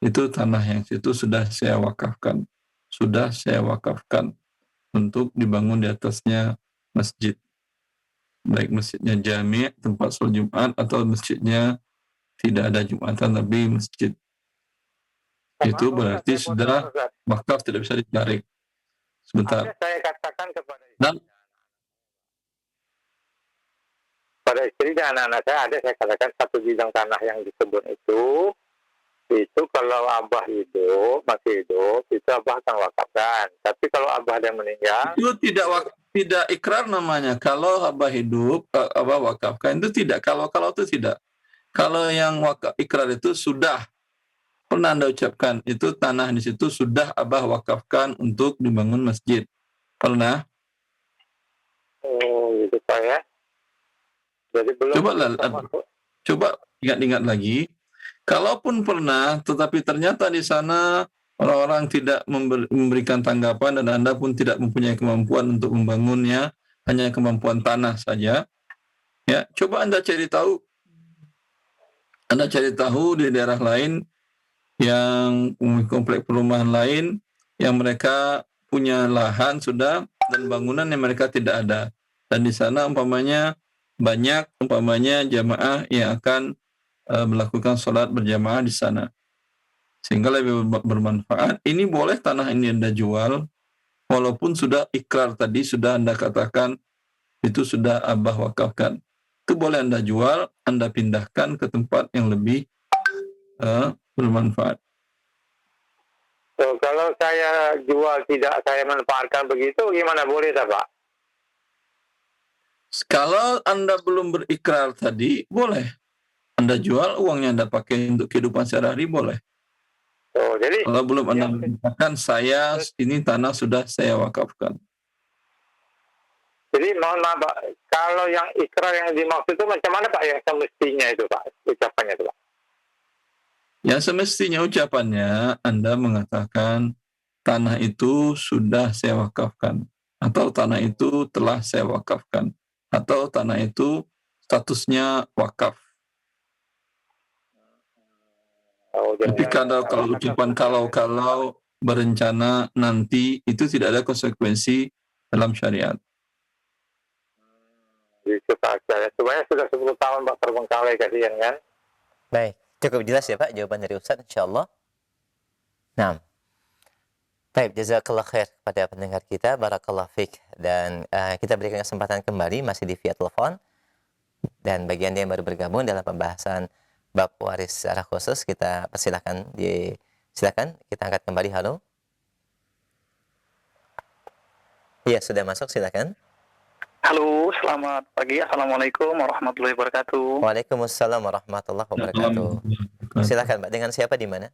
[SPEAKER 1] itu tanah yang situ sudah saya wakafkan. Sudah saya wakafkan untuk dibangun di atasnya masjid. Baik masjidnya jami', tempat sholat Jumat, atau masjidnya tidak ada Jumatan tapi masjid. Itu berarti sudah wakaf, tidak bisa ditarik. Sebentar.
[SPEAKER 4] Ada saya katakan kepada
[SPEAKER 1] Dan
[SPEAKER 4] istri dan anak-anak saya, ada saya katakan satu bidang tanah yang di kebun itu kalau abah masih hidup, itu abah akan wakafkan. Tapi kalau abah ada meninggal,
[SPEAKER 1] itu tidak ikrar namanya. Kalau abah hidup, abah wakafkan, itu tidak. Kalau itu tidak. Kalau yang ikrar itu sudah pernah Anda ucapkan, itu tanah di situ sudah abah wakafkan untuk dibangun masjid. Pernah?
[SPEAKER 4] oh gitu Pak ya. Jadi belum.
[SPEAKER 1] Coba ingat-ingat lagi. Kalaupun pernah, tetapi ternyata di sana orang-orang tidak memberikan tanggapan dan Anda pun tidak mempunyai kemampuan untuk membangunnya, hanya kemampuan tanah saja. Ya, coba Anda cari tahu. Anda cari tahu di daerah lain yang komplek perumahan lain yang mereka punya lahan sudah dan bangunan yang mereka tidak ada. Dan di sana umpamanya jamaah yang akan melakukan sholat berjamaah di sana. Sehingga lebih bermanfaat. Ini boleh tanah ini Anda jual, walaupun sudah ikrar tadi, sudah Anda katakan, itu sudah abah wakafkan. Itu boleh Anda jual, Anda pindahkan ke tempat yang lebih bermanfaat.
[SPEAKER 4] So, kalau saya jual tidak saya manfaatkan begitu, gimana boleh tak Pak?
[SPEAKER 1] Kalau Anda belum berikrar tadi, boleh. Anda jual, uangnya Anda pakai untuk kehidupan sehari-hari, boleh.
[SPEAKER 4] Oh, jadi
[SPEAKER 1] kalau belum Anda mengatakan, ini tanah sudah saya wakafkan.
[SPEAKER 4] Jadi mohon maaf Pak, kalau yang ikrar yang dimaksud itu macam mana Pak, yang semestinya itu Pak, ucapannya itu Pak?
[SPEAKER 1] Yang semestinya ucapannya Anda mengatakan tanah itu sudah saya wakafkan, atau tanah itu telah saya wakafkan, atau tanah itu statusnya wakaf. Tapi kalau ucapan kalau berencana nanti, itu tidak ada konsekuensi dalam syariat.
[SPEAKER 4] Itu saja. Sebenarnya sudah 10 tahun Pak terbengkalai, kasihan kan?
[SPEAKER 2] Baik, cukup jelas ya Pak jawaban dari Ustaz, insyaallah. Nah, baik, jazakallah khair kepada pendengar kita, barakallah fiik. Dan kita berikan kesempatan kembali masih di via telepon. Dan bagi Anda yang baru bergabung dalam pembahasan bab waris secara khusus, kita persilakan kita angkat kembali. Halo. Iya, sudah masuk, silakan.
[SPEAKER 5] Halo, selamat pagi. Assalamualaikum warahmatullahi wabarakatuh.
[SPEAKER 2] Waalaikumsalam warahmatullahi wabarakatuh. Silakan Pak, dengan siapa di mana?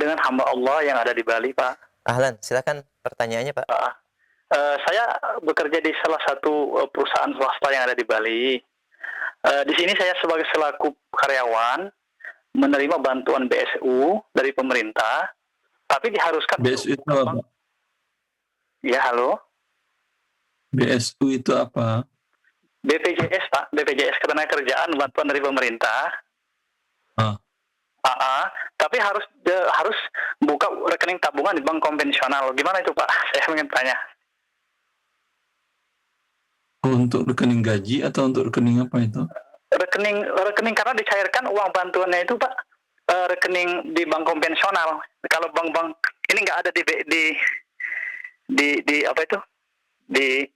[SPEAKER 5] Dengan hamba Allah yang ada di Bali, Pak.
[SPEAKER 2] Ahlan, silakan pertanyaannya Pak.
[SPEAKER 5] Saya bekerja di salah satu perusahaan swasta yang ada di Bali. Di sini saya sebagai selaku karyawan menerima bantuan BSU dari pemerintah, tapi diharuskan.
[SPEAKER 1] BSU itu apa?
[SPEAKER 5] Ya, halo.
[SPEAKER 1] BSU itu apa?
[SPEAKER 5] BPJS Pak, BPJS Ketenagakerjaan, bantuan dari pemerintah. Tapi harus buka rekening tabungan di bank konvensional. Gimana itu Pak? Saya ingin tanya.
[SPEAKER 1] Untuk rekening gaji atau untuk rekening apa itu?
[SPEAKER 5] Rekening karena dicairkan uang bantuannya itu Pak, rekening di bank konvensional. Kalau bank-bank ini nggak ada di apa itu? Di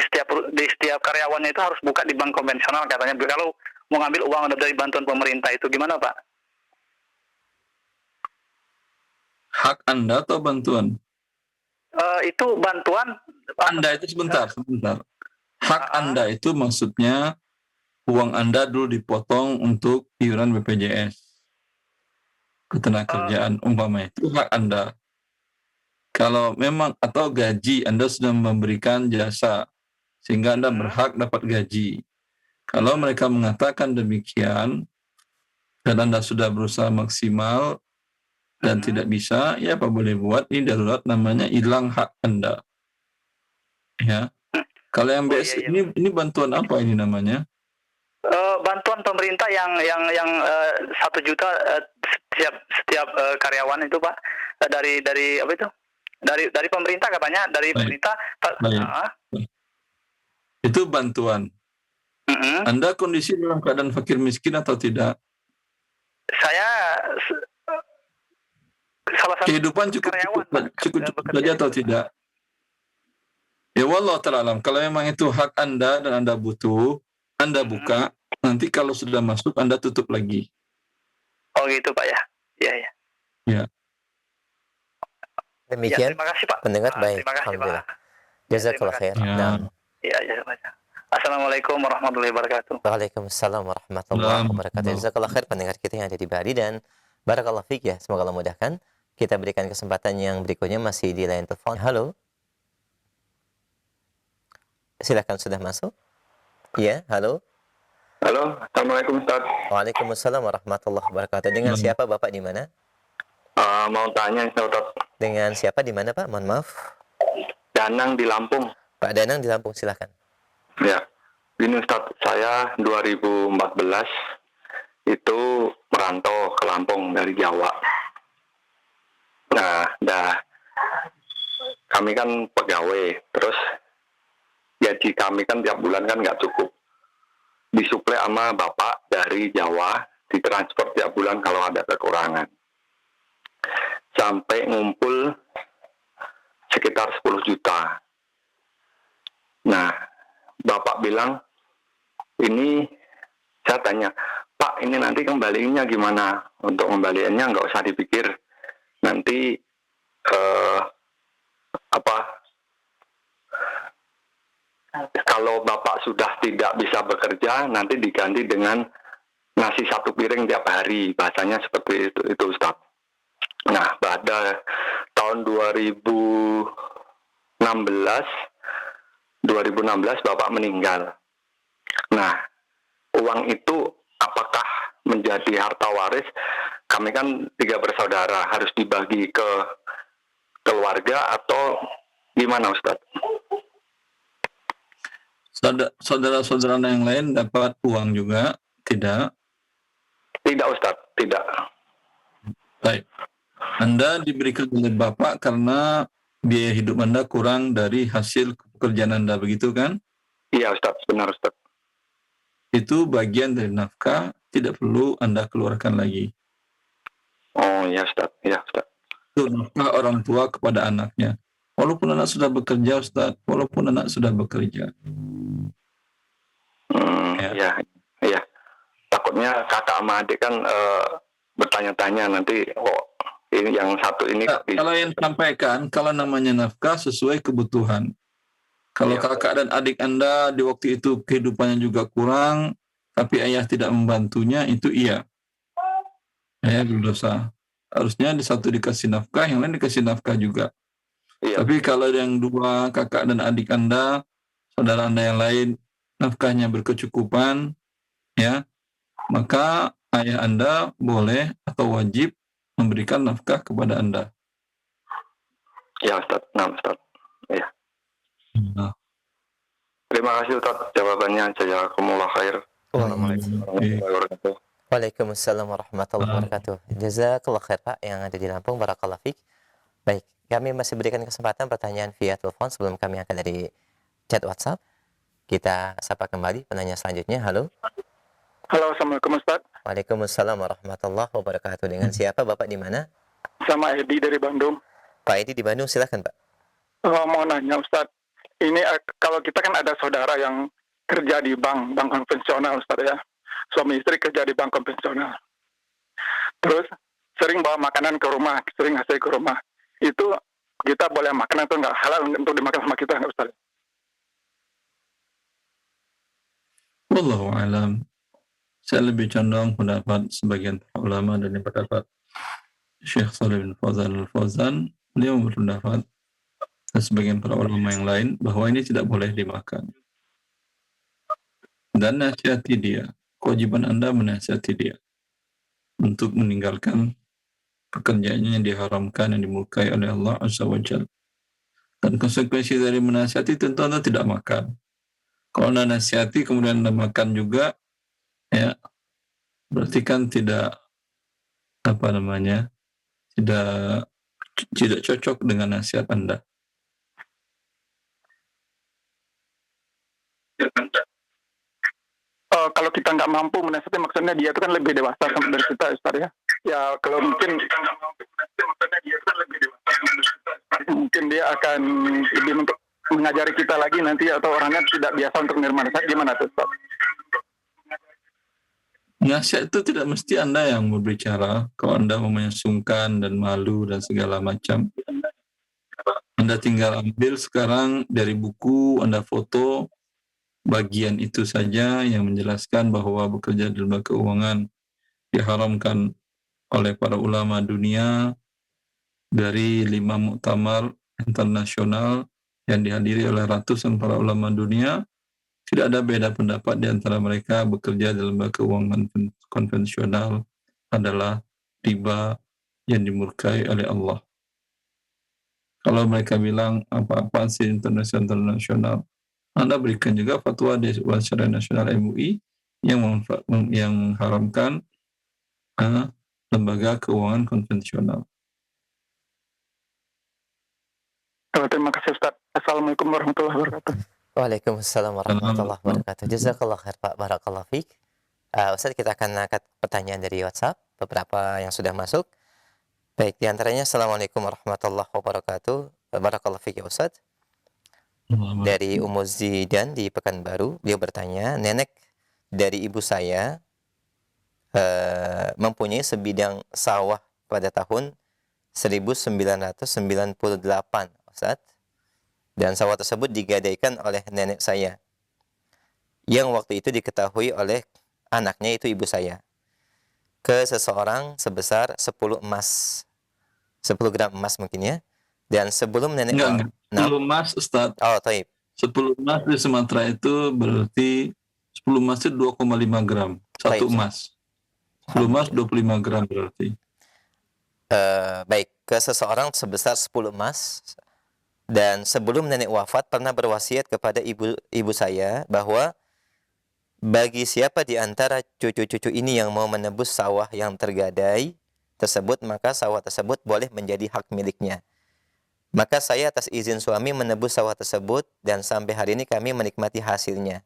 [SPEAKER 5] setiap karyawannya itu harus buka di bank konvensional katanya. Kalau mau ngambil uang dari bantuan pemerintah itu gimana Pak?
[SPEAKER 1] Hak Anda atau bantuan?
[SPEAKER 5] Itu bantuan.
[SPEAKER 1] Anda itu sebentar. Hak Anda itu maksudnya uang Anda dulu dipotong untuk iuran BPJS Ketenagakerjaan umpamanya, itu hak Anda. Kalau memang atau gaji Anda sudah memberikan jasa sehingga Anda berhak dapat gaji. Kalau mereka mengatakan demikian dan Anda sudah berusaha maksimal dan tidak bisa, ya apa boleh buat, ini darurat, namanya hilang hak Anda. Ya. Kalau yang
[SPEAKER 5] Oh,
[SPEAKER 1] BS
[SPEAKER 5] iya, iya.
[SPEAKER 1] ini bantuan apa ini namanya?
[SPEAKER 5] Bantuan pemerintah yang 1 juta setiap karyawan itu Pak, dari apa itu? Dari pemerintah katanya, dari
[SPEAKER 1] Baik.
[SPEAKER 5] pemerintah.
[SPEAKER 1] Baik. Itu bantuan.
[SPEAKER 5] Mm-mm.
[SPEAKER 1] Anda kondisi dalam keadaan fakir miskin atau tidak?
[SPEAKER 5] Saya salah satu
[SPEAKER 1] Kehidupan cukup
[SPEAKER 5] karyawan Pak,
[SPEAKER 1] saja
[SPEAKER 5] bekerja
[SPEAKER 1] atau
[SPEAKER 5] di-
[SPEAKER 1] tidak? Ya wallahu ta'ala alam. Kalau memang itu hak Anda dan Anda butuh, Anda buka. Nanti kalau sudah masuk, Anda tutup lagi.
[SPEAKER 5] Oh gitu Pak ya. Iya ya. Ya,
[SPEAKER 2] Demikian
[SPEAKER 5] terima kasih Pak.
[SPEAKER 2] pendengar, baik.
[SPEAKER 5] Terima kasih
[SPEAKER 2] Alhamdulillah.
[SPEAKER 5] Pak.
[SPEAKER 2] Jazakallah
[SPEAKER 5] terima
[SPEAKER 2] khair.
[SPEAKER 1] Ya.
[SPEAKER 2] Nah,
[SPEAKER 5] Iya, Assalamualaikum warahmatullahi wabarakatuh.
[SPEAKER 2] Waalaikumsalam warahmatullahi wabarakatuh. Jazakallah khair pendengar kita yang ada di Bali, dan barakallahu fiik ya. Semoga Allah mudahkan. Kita berikan kesempatan yang berikutnya masih di line telepon. Halo. Silakan, sudah masuk. Iya, halo.
[SPEAKER 6] Halo, Assalamualaikum Ustaz.
[SPEAKER 2] Waalaikumsalam warahmatullahi wabarakatuh. Dengan siapa Bapak, di mana?
[SPEAKER 6] Mau tanya Ustaz.
[SPEAKER 2] Dengan siapa, di mana Pak? Mohon maaf.
[SPEAKER 6] Danang di Lampung.
[SPEAKER 2] Pak Danang di Lampung, silakan.
[SPEAKER 6] Ya, ini Ustaz, saya 2014 itu merantau ke Lampung dari Jawa. Nah, kami kan pegawai, terus gaji kami kan tiap bulan kan nggak cukup. Disuplai sama bapak dari Jawa, ditransfer tiap bulan kalau ada kekurangan. Sampai ngumpul sekitar 10 juta. Nah, bapak bilang, ini saya tanya, Pak, ini nanti kembaliinnya gimana? Untuk kembaliannya nggak usah dipikir. Nanti kalau bapak sudah tidak bisa bekerja, nanti diganti dengan nasi 1 piring tiap hari. Bahasanya seperti itu Ustaz. Nah, pada tahun 2016 bapak meninggal. Nah, uang itu apakah menjadi harta waris? Kami kan 3 bersaudara, harus dibagi ke keluarga atau gimana Ustaz?
[SPEAKER 1] Saudara-saudara yang lain dapat uang juga? Tidak?
[SPEAKER 6] Tidak Ustaz, tidak.
[SPEAKER 1] Baik. Anda diberikan oleh Bapak karena biaya hidup Anda kurang dari hasil pekerjaan Anda, begitu kan?
[SPEAKER 6] Iya Ustaz, benar Ustaz.
[SPEAKER 1] Itu bagian dari nafkah, tidak perlu Anda keluarkan lagi.
[SPEAKER 6] Oh iya Ustaz, iya Ustaz.
[SPEAKER 1] Itu nafkah orang tua kepada anaknya. Walaupun anak sudah bekerja, Ustaz, walaupun anak sudah bekerja.
[SPEAKER 6] Iya. Takutnya kakak sama adik kan bertanya-tanya nanti, ini yang satu ini.
[SPEAKER 1] Kalau yang sampaikan, kalau namanya nafkah sesuai kebutuhan. Kalau kakak dan adik Anda di waktu itu kehidupannya juga kurang, tapi ayah tidak membantunya, itu iya. Ayah berdosa. Harusnya di satu dikasih nafkah, yang lain dikasih nafkah juga.
[SPEAKER 6] Iya.
[SPEAKER 1] Tapi kalau yang dua, kakak dan adik Anda, saudara Anda yang lain, nafkahnya berkecukupan, ya, maka ayah Anda boleh atau wajib memberikan nafkah kepada Anda.
[SPEAKER 6] Ya Ustaz, nah Ustaz. Ya.
[SPEAKER 1] Nah.
[SPEAKER 6] Terima kasih Ustaz jawabannya. Jazakumullah khair.
[SPEAKER 1] Assalamualaikum warahmatullahi wabarakatuh.
[SPEAKER 2] Waalaikumsalam warahmatullahi wabarakatuh. Jazakallah khair Pak yang ada di Lampung, barakallah fiik. Baik, kami masih berikan kesempatan pertanyaan via telepon sebelum kami akan dari chat WhatsApp. Kita sapa kembali penanya selanjutnya. Halo.
[SPEAKER 7] Halo, Assalamualaikum Ustaz.
[SPEAKER 2] Waalaikumsalam warahmatullahi wabarakatuh. Dengan siapa Bapak, di mana?
[SPEAKER 7] Sama Edi dari Bandung.
[SPEAKER 2] Pak Edi di Bandung, silakan Pak.
[SPEAKER 7] Mau nanya Ustaz, ini kalau kita kan ada saudara yang kerja di bank konvensional Ustaz ya. Suami istri kerja di bank konvensional. Terus sering bawa makanan ke rumah, sering ngasih ke rumah. Itu kita boleh makan atau nggak, halal untuk dimakan sama kita nggak Ustaz?
[SPEAKER 1] Wallahu a'lam. Saya lebih condong pendapat sebagian para ulama dan pendapat Syekh Shalih bin Fauzan Al-Fauzan. Beliau berpendapat dan sebagian para ulama yang lain bahwa ini tidak boleh dimakan. Dan nasihati dia. Kewajiban Anda menasihati dia untuk meninggalkan pekerjaannya yang diharamkan, yang dimurkai oleh Allah Azza wa Jalla. Dan konsekuensi dari menasihati tentu Anda tidak makan. Kalau Anda nasihati kemudian Anda makan juga, ya berarti kan tidak tidak cocok dengan nasihat Anda.
[SPEAKER 7] Kalau kita nggak mampu menasihati, maksudnya dia itu kan lebih dewasa dari kita, Ustaz ya. Ya kalau mungkin mungkin dia akan lebih untuk mengajari kita lagi nanti, atau orangnya tidak biasa untuk menerima nasihat, gimana tuh, Ustaz?
[SPEAKER 1] Nasihat itu tidak mesti Anda yang berbicara. Kalau Anda sungkan dan malu dan segala macam, Anda tinggal ambil sekarang dari buku, Anda foto bagian itu saja yang menjelaskan bahwa bekerja di lembaga keuangan diharamkan oleh para ulama dunia dari 5 muktamar internasional yang dihadiri oleh ratusan para ulama dunia. Tidak ada beda pendapat di antara mereka. Bekerja di lembaga keuangan konvensional adalah riba yang dimurkai oleh Allah. Kalau mereka bilang apa-apaan sih internasional, Anda berikan juga fatwa Dewan Syariah Nasional MUI yang mengharamkan lembaga keuangan konvensional.
[SPEAKER 7] Terima kasih, Ustaz. Assalamualaikum warahmatullahi wabarakatuh.
[SPEAKER 2] Waalaikumsalam warahmatullahi wabarakatuh. Jazakallah khair Pak, barakallah fiik. Ustaz, kita akan angkat pertanyaan dari WhatsApp, beberapa yang sudah masuk. Baik, di antaranya Assalamualaikum warahmatullahi wabarakatuh. Barakallah fiik ya Ustaz. Dari Ummu Zidan di Pekanbaru, dia bertanya, nenek dari ibu saya mempunyai sebidang sawah pada tahun 1998, Ustaz. Dan sawah tersebut digadaikan oleh nenek saya, yang waktu itu diketahui oleh anaknya, itu ibu saya, ke seseorang sebesar 10 gram emas mungkin ya. Dan sebelum nenek...
[SPEAKER 1] Enggak. 10 emas, Ustaz.
[SPEAKER 2] Oh, taib.
[SPEAKER 1] 10 emas di Sumatera itu berarti 10 emas itu 2,5 gram. Satu emas. 10 emas 25 gram berarti.
[SPEAKER 2] Baik, ke seseorang sebesar 10 emas. Dan sebelum nenek wafat pernah berwasiat kepada ibu saya bahwa bagi siapa di antara cucu-cucu ini yang mau menebus sawah yang tergadai tersebut, maka sawah tersebut boleh menjadi hak miliknya. Maka saya atas izin suami menebus sawah tersebut dan sampai hari ini kami menikmati hasilnya.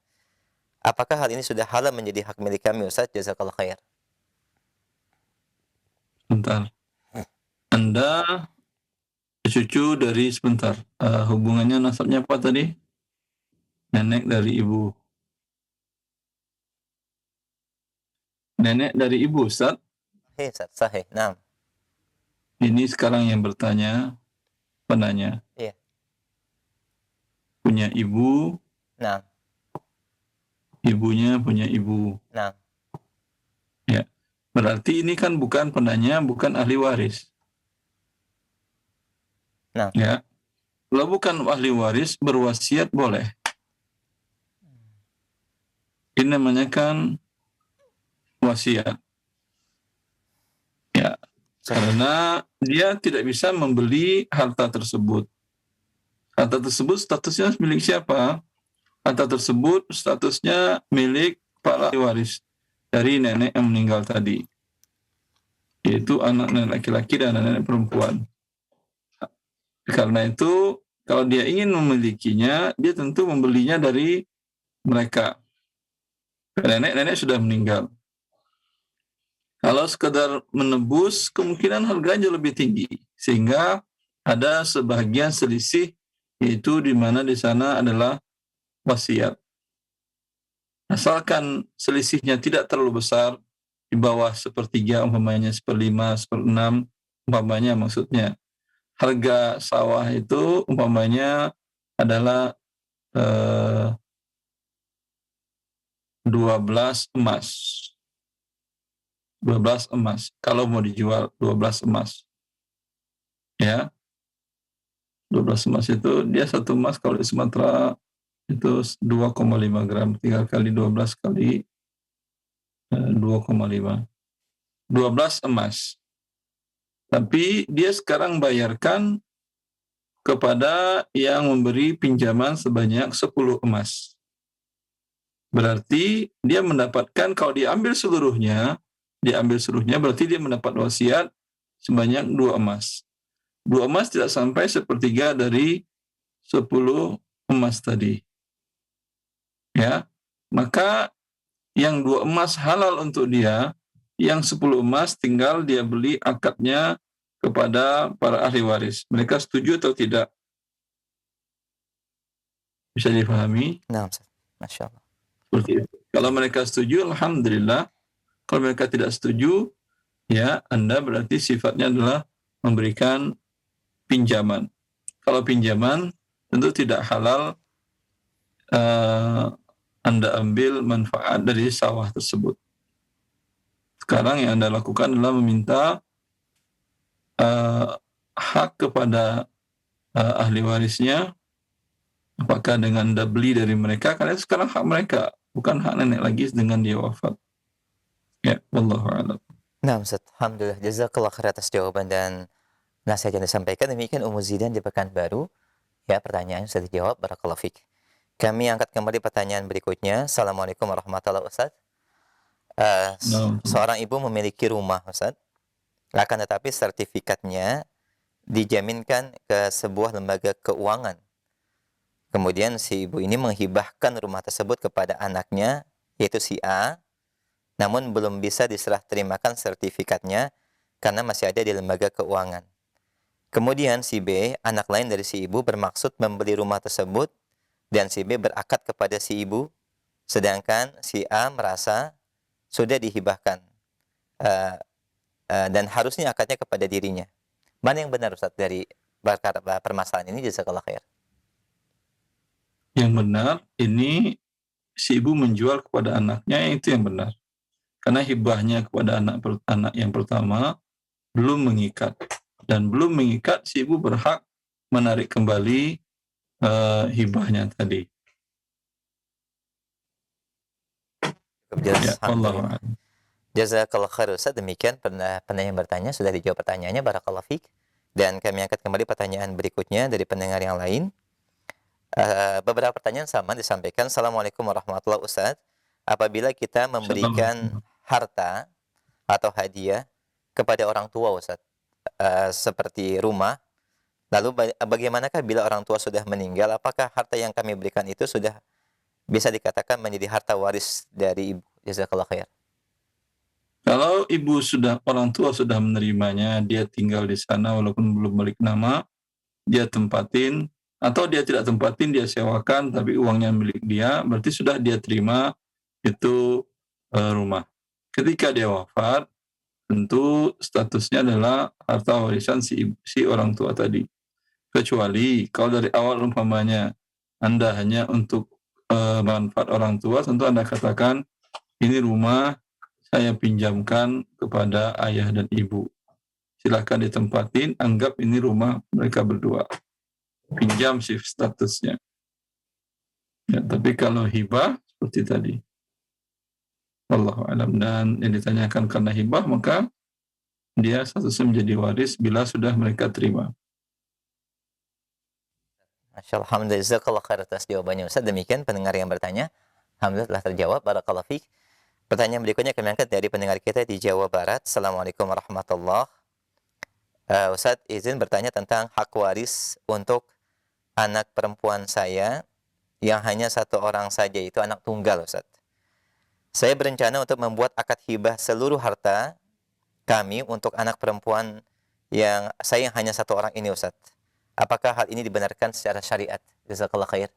[SPEAKER 2] Apakah hal ini sudah halal menjadi hak milik kami, Ustaz? Jazakallah khair.
[SPEAKER 1] Bentar. Anda cucu dari hubungannya nasabnya apa tadi? Nenek dari ibu. Nenek dari ibu, Ustaz?
[SPEAKER 2] Sahih, Ustaz. Sahih. Naam.
[SPEAKER 1] Ini sekarang yang bertanya, penanya.
[SPEAKER 2] Iya.
[SPEAKER 1] Punya ibu.
[SPEAKER 2] Naam.
[SPEAKER 1] Ibunya punya ibu.
[SPEAKER 2] Naam.
[SPEAKER 1] Ya. Berarti ini kan bukan penanya, bukan ahli waris.
[SPEAKER 2] Nah.
[SPEAKER 1] Ya. Kalau bukan ahli waris, berwasiat boleh. Ini namanya kan wasiat. Ya. Karena dia tidak bisa membeli harta tersebut. Harta tersebut statusnya milik siapa? Harta tersebut statusnya milik para ahli waris dari nenek yang meninggal tadi. Yaitu anak nenek laki-laki dan anak nenek perempuan. Karena itu, kalau dia ingin memilikinya, dia tentu membelinya dari mereka. Nenek-nenek sudah meninggal. Kalau sekedar menebus, kemungkinan harganya lebih tinggi. Sehingga ada sebagian selisih, yaitu di mana di sana adalah wasiat. Asalkan selisihnya tidak terlalu besar, di bawah 1/3, umpamanya 1/5, 1/6, umpamanya maksudnya. Harga sawah itu umpamanya adalah 12 emas. 12 emas. Kalau mau dijual 12 emas. Ya. 12 emas itu dia 1 emas kalau di Sumatera itu 2,5 gram. 3 kali 12 kali 2,5. 12 emas. Tapi dia sekarang bayarkan kepada yang memberi pinjaman sebanyak 10 emas. Berarti dia mendapatkan, kalau diambil seluruhnya berarti dia mendapat wasiat sebanyak 2 emas. 2 emas tidak sampai sepertiga dari 10 emas tadi. Ya, maka yang 2 emas halal untuk dia, yang 10 emas tinggal dia beli akadnya kepada para ahli waris. Mereka setuju atau tidak? Bisa dipahami?
[SPEAKER 2] Nah, Ustaz. Masya Allah.
[SPEAKER 1] Seperti itu. Kalau mereka setuju, alhamdulillah. Kalau mereka tidak setuju, ya Anda berarti sifatnya adalah memberikan pinjaman. Kalau pinjaman tentu tidak halal Anda ambil manfaat dari sawah tersebut. Sekarang yang Anda lakukan adalah meminta hak kepada ahli warisnya, apakah dengan Anda beli dari mereka, karena sekarang hak mereka, bukan hak nenek lagi dengan dia wafat. Ya, wallahu a'lam.
[SPEAKER 2] Nah, Ustaz, alhamdulillah, jazakallah khair atas jawaban dan nasihat yang disampaikan. Demikian Ummu Zidan di Pekanbaru. Ya, pertanyaannya sudah dijawab, barakallahu fik. Kami angkat kembali pertanyaan berikutnya. Assalamualaikum warahmatullahi wabarakatuh. Seorang ibu memiliki rumah, Ustaz. Akan tetapi sertifikatnya dijaminkan ke sebuah lembaga keuangan. Kemudian si ibu ini menghibahkan rumah tersebut kepada anaknya, yaitu si A, namun belum bisa diserah terimakan sertifikatnya karena masih ada di lembaga keuangan. Kemudian si B, anak lain dari si ibu, bermaksud membeli rumah tersebut dan si B berakad kepada si ibu, sedangkan si A merasa sudah dihibahkan dan harusnya akadnya kepada dirinya. Mana yang benar, Ustaz, dari permasalahan ini? Jazakallah khair.
[SPEAKER 1] Yang benar, ini si ibu menjual kepada anaknya, itu yang benar. Karena hibahnya kepada anak yang pertama belum mengikat. Dan belum mengikat, si ibu berhak menarik kembali hibahnya tadi. Ya, Allah.
[SPEAKER 2] Jazakallah khair, Ustaz. Demikian penanya yang bertanya, sudah dijawab pertanyaannya, barakallahu fik. Dan kami angkat kembali pertanyaan berikutnya dari pendengar yang lain. Beberapa pertanyaan sama disampaikan. Assalamualaikum warahmatullahi wabarakatuh. Apabila kita memberikan harta atau hadiah kepada orang tua, Ustaz, seperti rumah, lalu bagaimanakah bila orang tua sudah meninggal? Apakah harta yang kami berikan itu sudah bisa dikatakan menjadi harta waris dari ibu? Jazakallah khair.
[SPEAKER 1] Kalau orang tua sudah menerimanya, dia tinggal di sana walaupun belum balik nama, dia tempatin, atau dia tidak tempatin, dia sewakan, tapi uangnya milik dia, berarti sudah dia terima itu rumah. Ketika dia wafat, tentu statusnya adalah harta warisan si orang tua tadi. Kecuali kalau dari awal umpamanya Anda hanya untuk manfaat orang tua, tentu Anda katakan, ini rumah saya pinjamkan kepada ayah dan ibu. Silakan ditempatin, anggap ini rumah mereka berdua. Pinjam shift statusnya. Ya, tapi kalau hibah seperti tadi. Wallahu a'lam. Dan yang ditanyakan karena hibah, maka dia statusnya menjadi waris bila sudah mereka terima.
[SPEAKER 2] Masya Allah, alhamdulillah, jazakallah khair atas jawabannya, Ustaz. Demikian pendengar yang bertanya, alhamdulillah telah terjawab, barakallahu fiik. Pertanyaan berikutnya kami angkat dari pendengar kita di Jawa Barat. Assalamualaikum warahmatullahi wabarakatuh. Ustaz, izin bertanya tentang hak waris untuk anak perempuan saya yang hanya satu orang saja, itu anak tunggal, Ustaz. Saya berencana untuk membuat akad hibah seluruh harta kami untuk anak perempuan yang saya yang hanya satu orang ini, Ustaz. Apakah hal ini dibenarkan secara syariat? Jazakallah khair.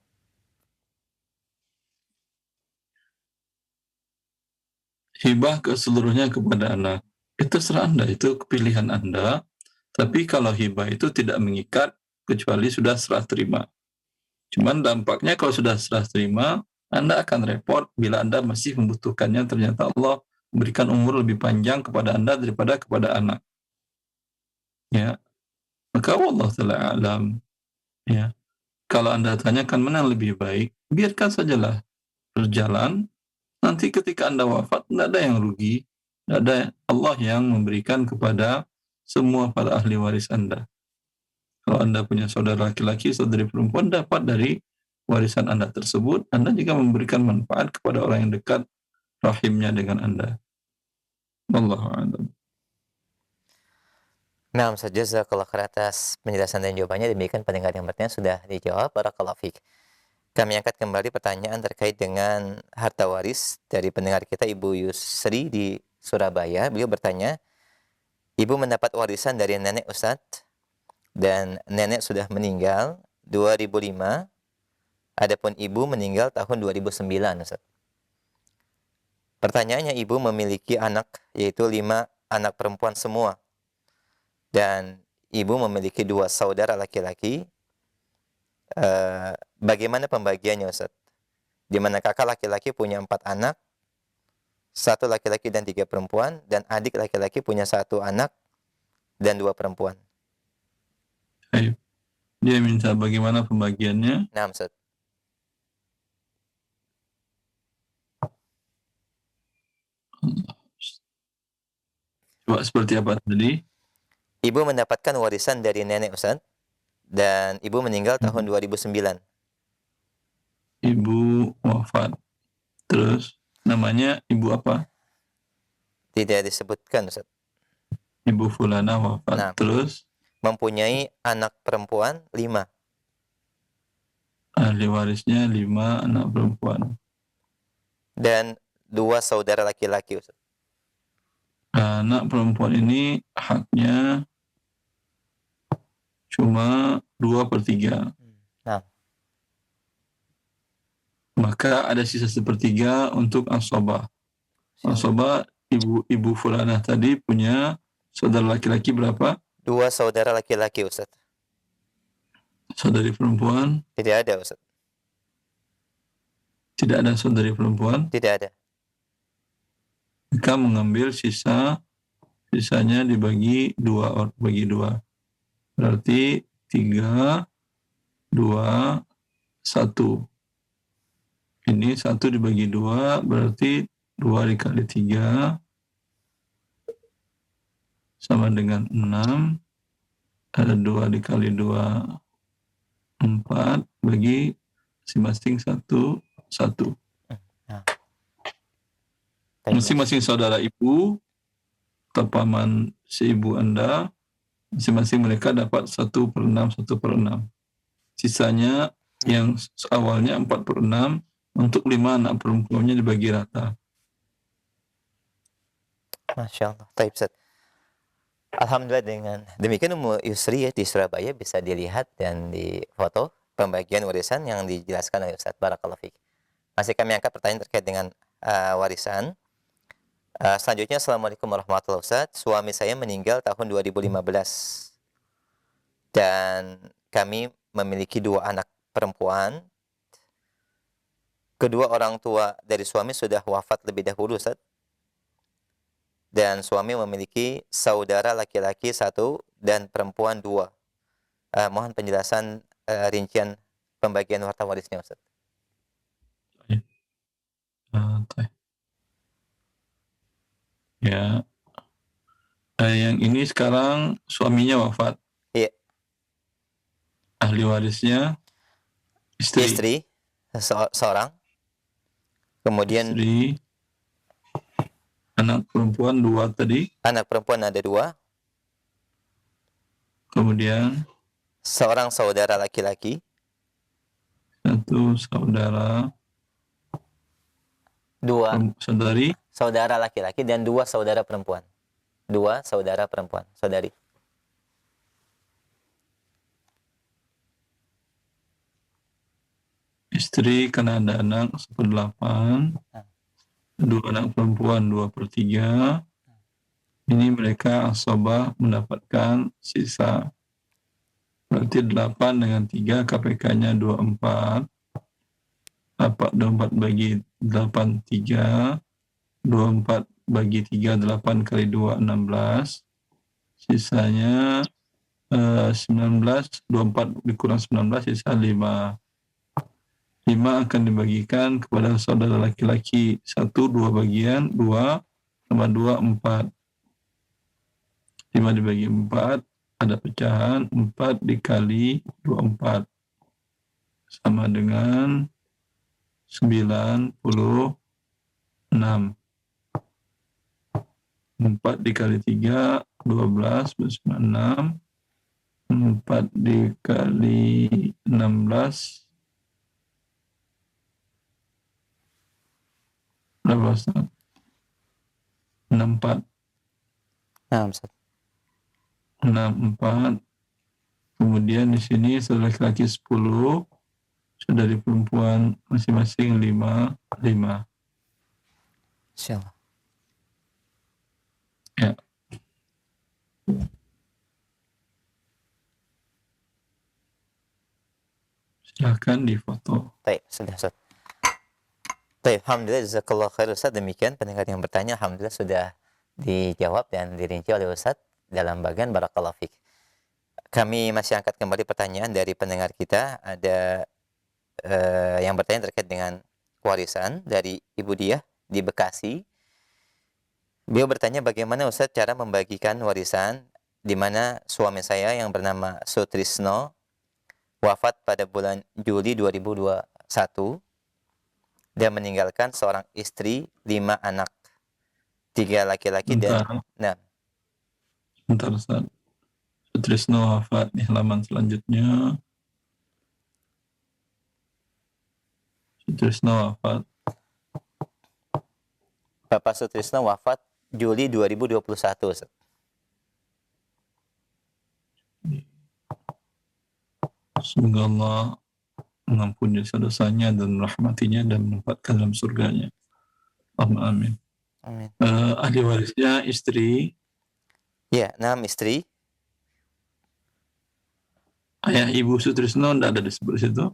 [SPEAKER 1] Hibah keseluruhnya kepada anak, itu serah Anda, itu pilihan Anda. Tapi kalau hibah itu tidak mengikat kecuali sudah serah terima. Cuman dampaknya kalau sudah serah terima, Anda akan repot bila Anda masih membutuhkannya. Ternyata Allah memberikan umur lebih panjang kepada Anda daripada kepada anak. Ya, maka Allah Ta'ala alam. Ya, kalau Anda tanyakan mana yang lebih baik, biarkan sajalah berjalan. Nanti ketika Anda wafat, tidak ada yang rugi. Tidak ada, Allah yang memberikan kepada semua para ahli waris Anda. Kalau Anda punya saudara laki-laki, saudari perempuan, dapat dari warisan Anda tersebut. Anda juga memberikan manfaat kepada orang yang dekat rahimnya dengan Anda. Wallahu a'lam.
[SPEAKER 2] Nah, Ustaz, jazakallah khair atas penjelasan dan jawabannya. Demikian pendengar yang bertanya sudah dijawab. Barakallahu fiik. Kami angkat kembali pertanyaan terkait dengan harta waris dari pendengar kita, Ibu Yusri di Surabaya. Beliau bertanya, Ibu mendapat warisan dari nenek Ustadz, dan nenek sudah meninggal 2005, adapun ibu meninggal tahun 2009, Ustadz. Pertanyaannya, ibu memiliki anak, yaitu 5 anak perempuan semua, dan ibu memiliki 2 saudara laki-laki. Bagaimana pembagiannya, Ustaz? Di mana kakak laki-laki punya 4 anak, 1 laki-laki dan 3 perempuan, dan adik laki-laki punya 1 anak dan 2 perempuan.
[SPEAKER 1] Ayo. Dia minta bagaimana pembagiannya.
[SPEAKER 2] Nah, Ustaz.
[SPEAKER 1] Coba seperti apa tadi?
[SPEAKER 2] Ibu mendapatkan warisan dari nenek, Ustaz, dan ibu meninggal tahun 2009.
[SPEAKER 1] Ibu wafat. Terus namanya ibu apa?
[SPEAKER 2] Tidak disebutkan, Ustaz.
[SPEAKER 1] Ibu fulana wafat.
[SPEAKER 2] Nah.
[SPEAKER 1] Terus
[SPEAKER 2] Mempunyai anak perempuan 5.
[SPEAKER 1] ahli warisnya 5 anak perempuan.
[SPEAKER 2] Dan 2 saudara laki-laki, Ustaz.
[SPEAKER 1] Anak perempuan ini haknya cuma 2/3.
[SPEAKER 2] Nah.
[SPEAKER 1] Maka ada sisa 1/3 untuk asobah. Asobah, ibu fulana tadi punya saudara laki-laki berapa?
[SPEAKER 2] 2 saudara laki-laki, Ustaz.
[SPEAKER 1] Saudari perempuan?
[SPEAKER 2] Tidak ada, Ustaz.
[SPEAKER 1] Tidak ada saudari perempuan?
[SPEAKER 2] Tidak ada.
[SPEAKER 1] Maka mengambil sisanya dibagi 2, bagi 2. Berarti 3, 2, 1. Ini 1 dibagi 2, berarti 2 dikali 3 sama dengan 6. Ada 2 dikali 2, 4, bagi masing-masing 1. Masing-masing saudara ibu, paman si ibu Anda, masing-masing mereka dapat 1/6, 1/6. Sisanya yang awalnya 4/6, untuk 5 anak perempuannya dibagi rata.
[SPEAKER 2] Masya Allah. Baik, Ustaz. Alhamdulillah, dengan demikian Ummu Yusri di Surabaya bisa dilihat dan di foto pembagian warisan yang dijelaskan oleh Ustaz. Barakallahu fiik. Masih kami angkat pertanyaan terkait dengan warisan. Selanjutnya, Assalamualaikum warahmatullahi wabarakatuh. Suami saya meninggal tahun 2015 dan kami memiliki 2 anak perempuan. Kedua orang tua dari suami sudah wafat lebih dahulu, Ustaz. Dan suami memiliki saudara laki-laki 1 dan perempuan 2. Mohon penjelasan rincian pembagian harta warisnya, Ustaz.
[SPEAKER 1] Ya. Yang ini sekarang suaminya wafat.
[SPEAKER 2] Iya.
[SPEAKER 1] Ahli warisnya istri.
[SPEAKER 2] Seorang. Kemudian
[SPEAKER 1] Istri. Anak perempuan 2 tadi.
[SPEAKER 2] Anak perempuan ada 2.
[SPEAKER 1] Kemudian
[SPEAKER 2] Seorang saudara laki-laki.
[SPEAKER 1] 1 saudara.
[SPEAKER 2] 2
[SPEAKER 1] saudari.
[SPEAKER 2] Saudara laki-laki dan 2 saudara perempuan. 2 saudara perempuan, saudari.
[SPEAKER 1] Istri karena ada anak 1/8. 2 anak perempuan 2/3. Ini mereka asabah mendapatkan sisa. Berarti 8 dengan 3, KPK-nya 24. Dapat 24 bagi 8, 3. 24 bagi 3, 8 kali 2, 16. Sisanya 19, 24 dikurang 19, sisa 5. 5 akan dibagikan kepada saudara laki-laki 1, 2 bagian, 2 tambah 2, 4. 5 dibagi 4, ada pecahan 4 dikali 24 sama dengan 96. 4 dikali 3 12 bersama 6. 4 dikali 16 berapa Ustaz? 64.
[SPEAKER 2] Nah, Ustaz.
[SPEAKER 1] 64. Kemudian di sini sudah laki-laki 10, sudah di perempuan masing-masing 5.
[SPEAKER 2] Insyaallah.
[SPEAKER 1] Ya. Silakan difoto.
[SPEAKER 2] Baik, sudah Ustaz. Baik, alhamdulillah jazakallahu khair Ustaz. Demikian pendengar yang bertanya alhamdulillah sudah dijawab dan dirinci oleh Ustaz dalam bagian barakallahu fik. Kami masih angkat kembali pertanyaan dari pendengar kita. Ada yang bertanya terkait dengan warisan dari Ibu Diah di Bekasi. Beliau bertanya bagaimana Ustaz cara membagikan warisan di mana suami saya yang bernama Sutrisno wafat pada bulan Juli 2021 dan meninggalkan seorang istri, 5 anak, 3 laki-laki dan
[SPEAKER 1] Bentar Ustaz. Sutrisno wafat di halaman selanjutnya. Sutrisno wafat.
[SPEAKER 2] Bapak Sutrisno wafat Juli 2021 Ustaz.
[SPEAKER 1] Semoga Allah mengampuni dosa-dosanya dan merahmatinya dan menempatkan dalam surganya. Allahumma amin.
[SPEAKER 2] Amin.
[SPEAKER 1] Ahli warisnya istri.
[SPEAKER 2] Ya, 6 istri.
[SPEAKER 1] Ayah ibu Sutrisno tidak ada disebut di situ.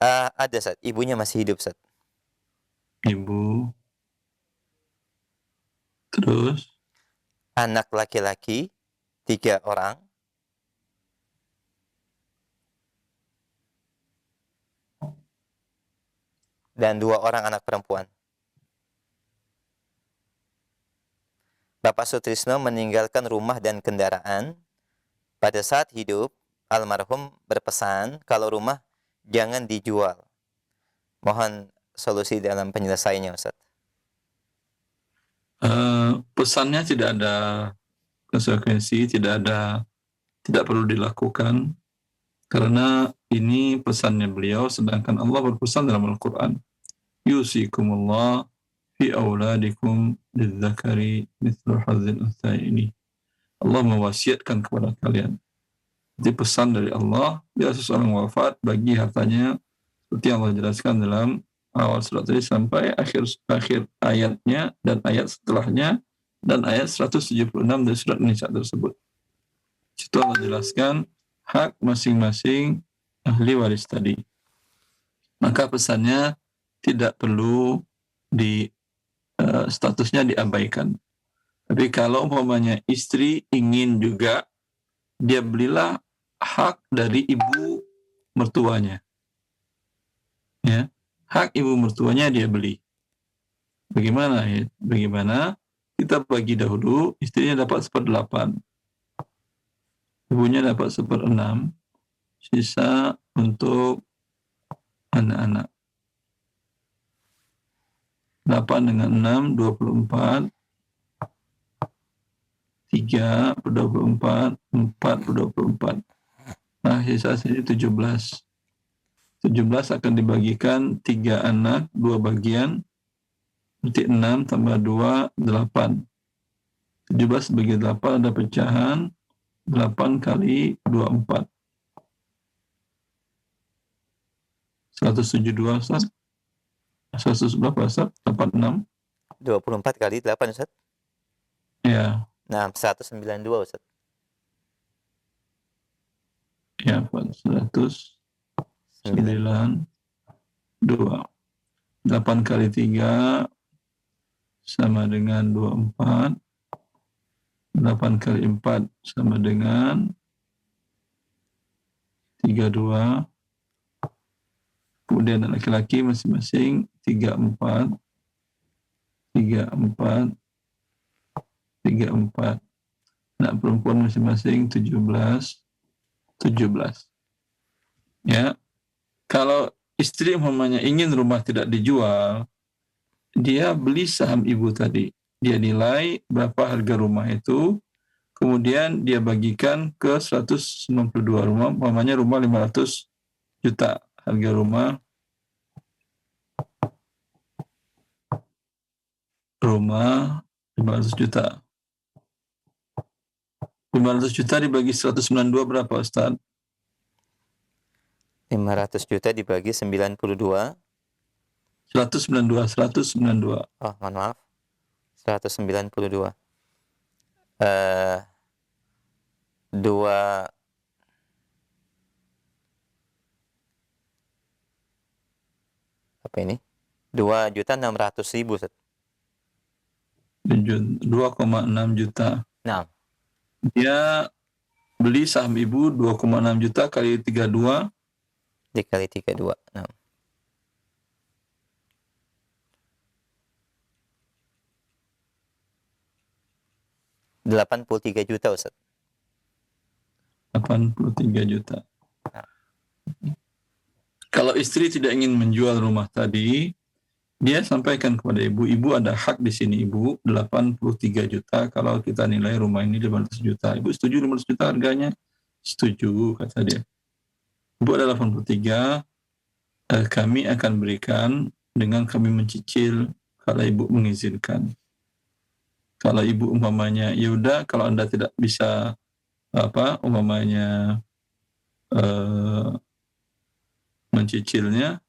[SPEAKER 2] Ada Ustaz, ibunya masih hidup Ustaz.
[SPEAKER 1] Ibu. Terus
[SPEAKER 2] Anak laki-laki 3 orang. Dan 2 orang anak perempuan. Bapak Sutrisno meninggalkan rumah dan kendaraan. Pada saat hidup, almarhum berpesan kalau rumah jangan dijual. Mohon solusi dalam penyelesaiannya, Ustaz.
[SPEAKER 1] Pesannya tidak ada konsekuensi, tidak perlu dilakukan karena ini pesannya beliau, sedangkan Allah berpesan dalam Al-Quran, yusikumullah fi auladikum lidzakari mithlu hadzil unthayaini. Allah mewasiatkan kepada kalian. Jadi pesan dari Allah, bila seseorang wafat bagi hartanya seperti yang Allah jelaskan dalam awal surat tadi sampai akhir ayatnya dan ayat setelahnya dan ayat 176 dari surat Nisa tersebut. Situ Allah jelaskan hak masing-masing ahli waris tadi. Maka pesannya tidak perlu statusnya diabaikan. Tapi kalau umpamanya istri ingin juga, dia belilah hak dari ibu mertuanya. Ya, hak ibu mertuanya dia beli. Bagaimana? Kita bagi dahulu, istrinya dapat 1/8. Ibunya dapat 1/6. Sisa untuk anak-anak. 8 dengan 6, 24. 3 per 24, 4 per 24. Nah, sisa sini 17. 17 akan dibagikan 3 anak, 2 bagian. Berarti 6 tambah 2, 8. 17 bagi 8 ada pecahan. 8 kali 24. 172, Ustaz. 100 berapa, Ustaz? 86.
[SPEAKER 2] 24 kali 8, Ustaz.
[SPEAKER 1] Ya.
[SPEAKER 2] Nah, 192, Ustaz.
[SPEAKER 1] Ya, 192. 8 kali 3 sama dengan 24. 8 kali 4 sama dengan 32. Kemudian laki-laki masing-masing 34. 34. anak perempuan masing-masing 17. Ya, kalau istri umpamanya ingin rumah tidak dijual, dia beli saham ibu tadi. Dia nilai berapa harga rumah itu, kemudian dia bagikan ke 192 rumah, umpamanya rumah 500 juta. Harga rumah 500 juta. 500 juta dibagi 192 berapa, Ustaz?
[SPEAKER 2] 500 juta dibagi 92.
[SPEAKER 1] 192.
[SPEAKER 2] Oh, mohon maaf. 192. Dua apa ini? 2.600.000, Ustaz.
[SPEAKER 1] 2,6 juta.
[SPEAKER 2] Nah,
[SPEAKER 1] Dia beli saham ibu 2,6 juta kali 32.
[SPEAKER 2] dikali 32. Nah. 83 juta, Ustaz.
[SPEAKER 1] 83 juta. Kalau istri tidak ingin menjual rumah tadi, dia sampaikan kepada ibu, ibu ada hak di sini ibu, 83 juta kalau kita nilai rumah ini 500 juta. Ibu setuju 500 juta harganya? Setuju, kata dia. Ibu ada 83, kami akan berikan dengan kami mencicil kalau ibu mengizinkan. Kalau ibu umpamanya, ya udah kalau Anda tidak bisa mencicilnya,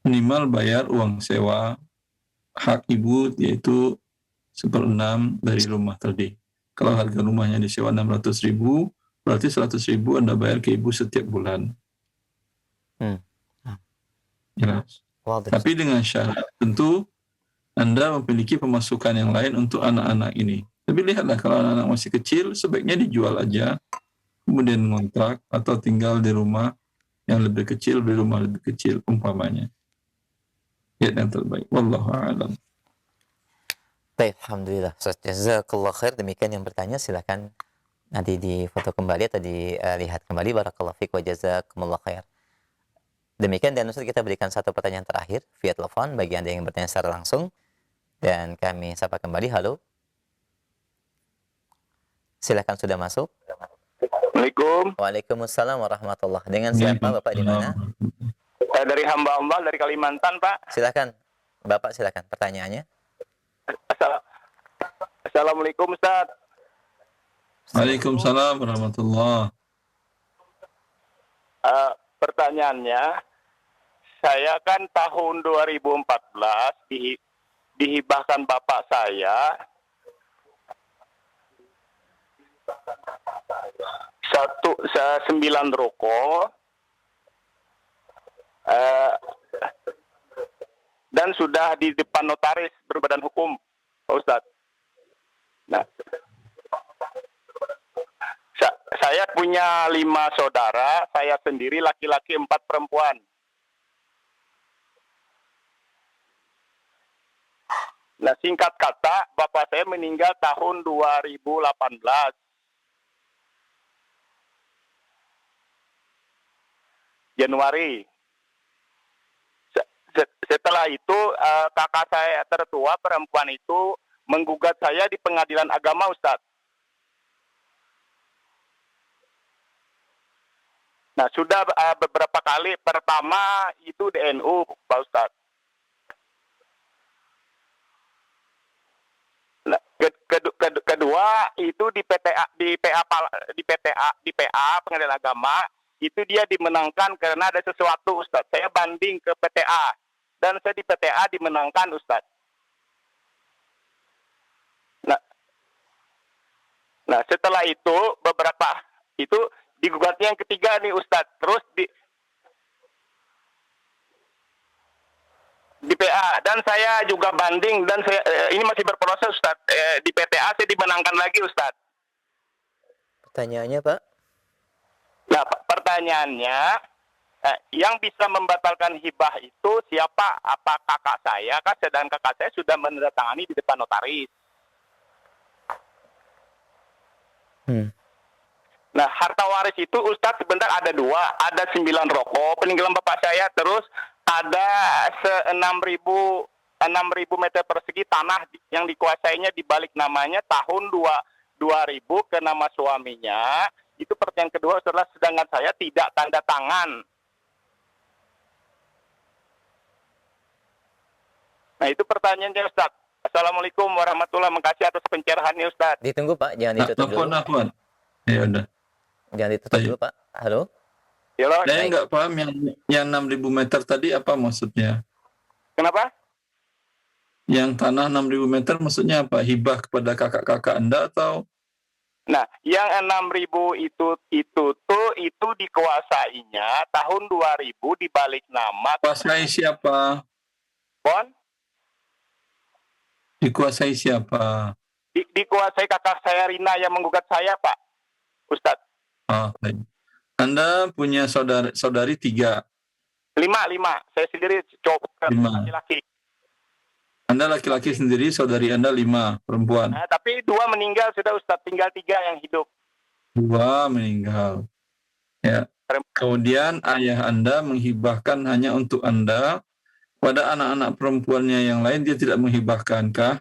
[SPEAKER 1] minimal bayar uang sewa hak ibu, yaitu 1/6 dari rumah tadi. Kalau harga rumahnya disewa 600.000, berarti 100.000 Anda bayar ke ibu setiap bulan. Jelas. Tapi dengan syarat tentu Anda memiliki pemasukan yang lain untuk anak-anak ini. Tapi lihatlah, kalau anak-anak masih kecil, sebaiknya dijual aja, kemudian ngontrak atau tinggal di rumah yang lebih kecil, beli rumah lebih kecil umpamanya. Ya, yang terbaik. Wallahu a'lam.
[SPEAKER 2] Baik, alhamdulillah. Jazakallah khair. Demikian yang bertanya, silakan nanti difoto kembali atau dilihat kembali. Barakallahu fiik wa jazakumullah khair. Demikian, dan Ustaz, kita berikan satu pertanyaan terakhir via telepon bagi Anda yang bertanya secara langsung. Dan kami sapa kembali. Halo. Silakan, sudah masuk.
[SPEAKER 8] Assalamualaikum.
[SPEAKER 2] Waalaikumsalam warahmatullah. Dengan siapa Bapak, di mana?
[SPEAKER 8] Dari hamba-hamba dari Kalimantan, Pak.
[SPEAKER 2] Silakan. Bapak, silakan pertanyaannya.
[SPEAKER 8] Assalamualaikum, Ustaz.
[SPEAKER 1] Waalaikumsalam warahmatullah.
[SPEAKER 8] Pertanyaannya, saya kan tahun 2014 dihibahkan bapak saya 9 ruko dan sudah di depan notaris berbadan hukum, Pak Ustadz. Nah, saya punya 5 saudara, saya sendiri laki-laki 4 perempuan. Nah, singkat kata, bapak saya meninggal tahun 2018. Januari. Setelah itu, kakak saya tertua perempuan itu menggugat saya di pengadilan agama, Ustadz. Nah, sudah beberapa kali. Pertama itu DNU, Pak Ustadz. Nah, kedua itu di PA pengadilan agama, itu dia dimenangkan karena ada sesuatu, Ustadz. Saya banding ke PTA dan saya di PTA dimenangkan, Ustadz. Nah, setelah itu beberapa itu digugatnya yang ketiga nih, Ustadz. Terus di PA, dan saya juga banding, dan saya ini masih berproses, Ustadz. Di PTA saya dimenangkan lagi, Ustadz.
[SPEAKER 2] Pertanyaannya, Pak?
[SPEAKER 8] Nah, pertanyaannya, yang bisa membatalkan hibah itu siapa? Apa kakak saya? Sedangkan kakak saya sudah menandatangani di depan notaris. Nah, harta waris itu Ustadz sebentar ada 2, ada 9 rokok peninggalan bapak saya, terus ada 6.000 meter persegi tanah yang dikuasainya di balik namanya tahun 2000 ke nama suaminya. Itu pertanyaan kedua, setelah sedangkan saya tidak tanda tangan. Nah, itu pertanyaannya Ustadz. Assalamualaikum warahmatullahi wabarakatuh. Makasih atas pencerahannya Ustadz.
[SPEAKER 2] Ditunggu Pak, jangan ditutup dulu.
[SPEAKER 1] Afwan. Ya udah.
[SPEAKER 2] Jangan ditutup dulu Pak. Halo?
[SPEAKER 8] Halo.
[SPEAKER 1] Saya nggak paham yang 6.000 meter tadi apa maksudnya?
[SPEAKER 8] Kenapa?
[SPEAKER 1] Yang tanah 6.000 meter maksudnya apa? Hibah kepada kakak-kakak Anda atau?
[SPEAKER 8] Nah, yang 6.000 itu dikuasainya tahun 2000 di balik nama.
[SPEAKER 1] Kuasai siapa?
[SPEAKER 8] Bon?
[SPEAKER 1] Dikuasai siapa?
[SPEAKER 8] Dikuasai kakak saya Rina yang menggugat saya, Pak Ustadz.
[SPEAKER 1] Baik. Anda punya saudari 3?
[SPEAKER 8] 5. Saya sendiri cowok
[SPEAKER 1] 5.
[SPEAKER 8] laki-laki.
[SPEAKER 1] Anda laki-laki sendiri, saudari Anda 5 perempuan.
[SPEAKER 8] Nah, tapi 2 meninggal sudah Ustadz, tinggal 3 yang hidup.
[SPEAKER 1] 2 meninggal. Ya. Kemudian ayah Anda menghibahkan hanya untuk Anda. Pada anak-anak perempuannya yang lain dia tidak menghibahkankah?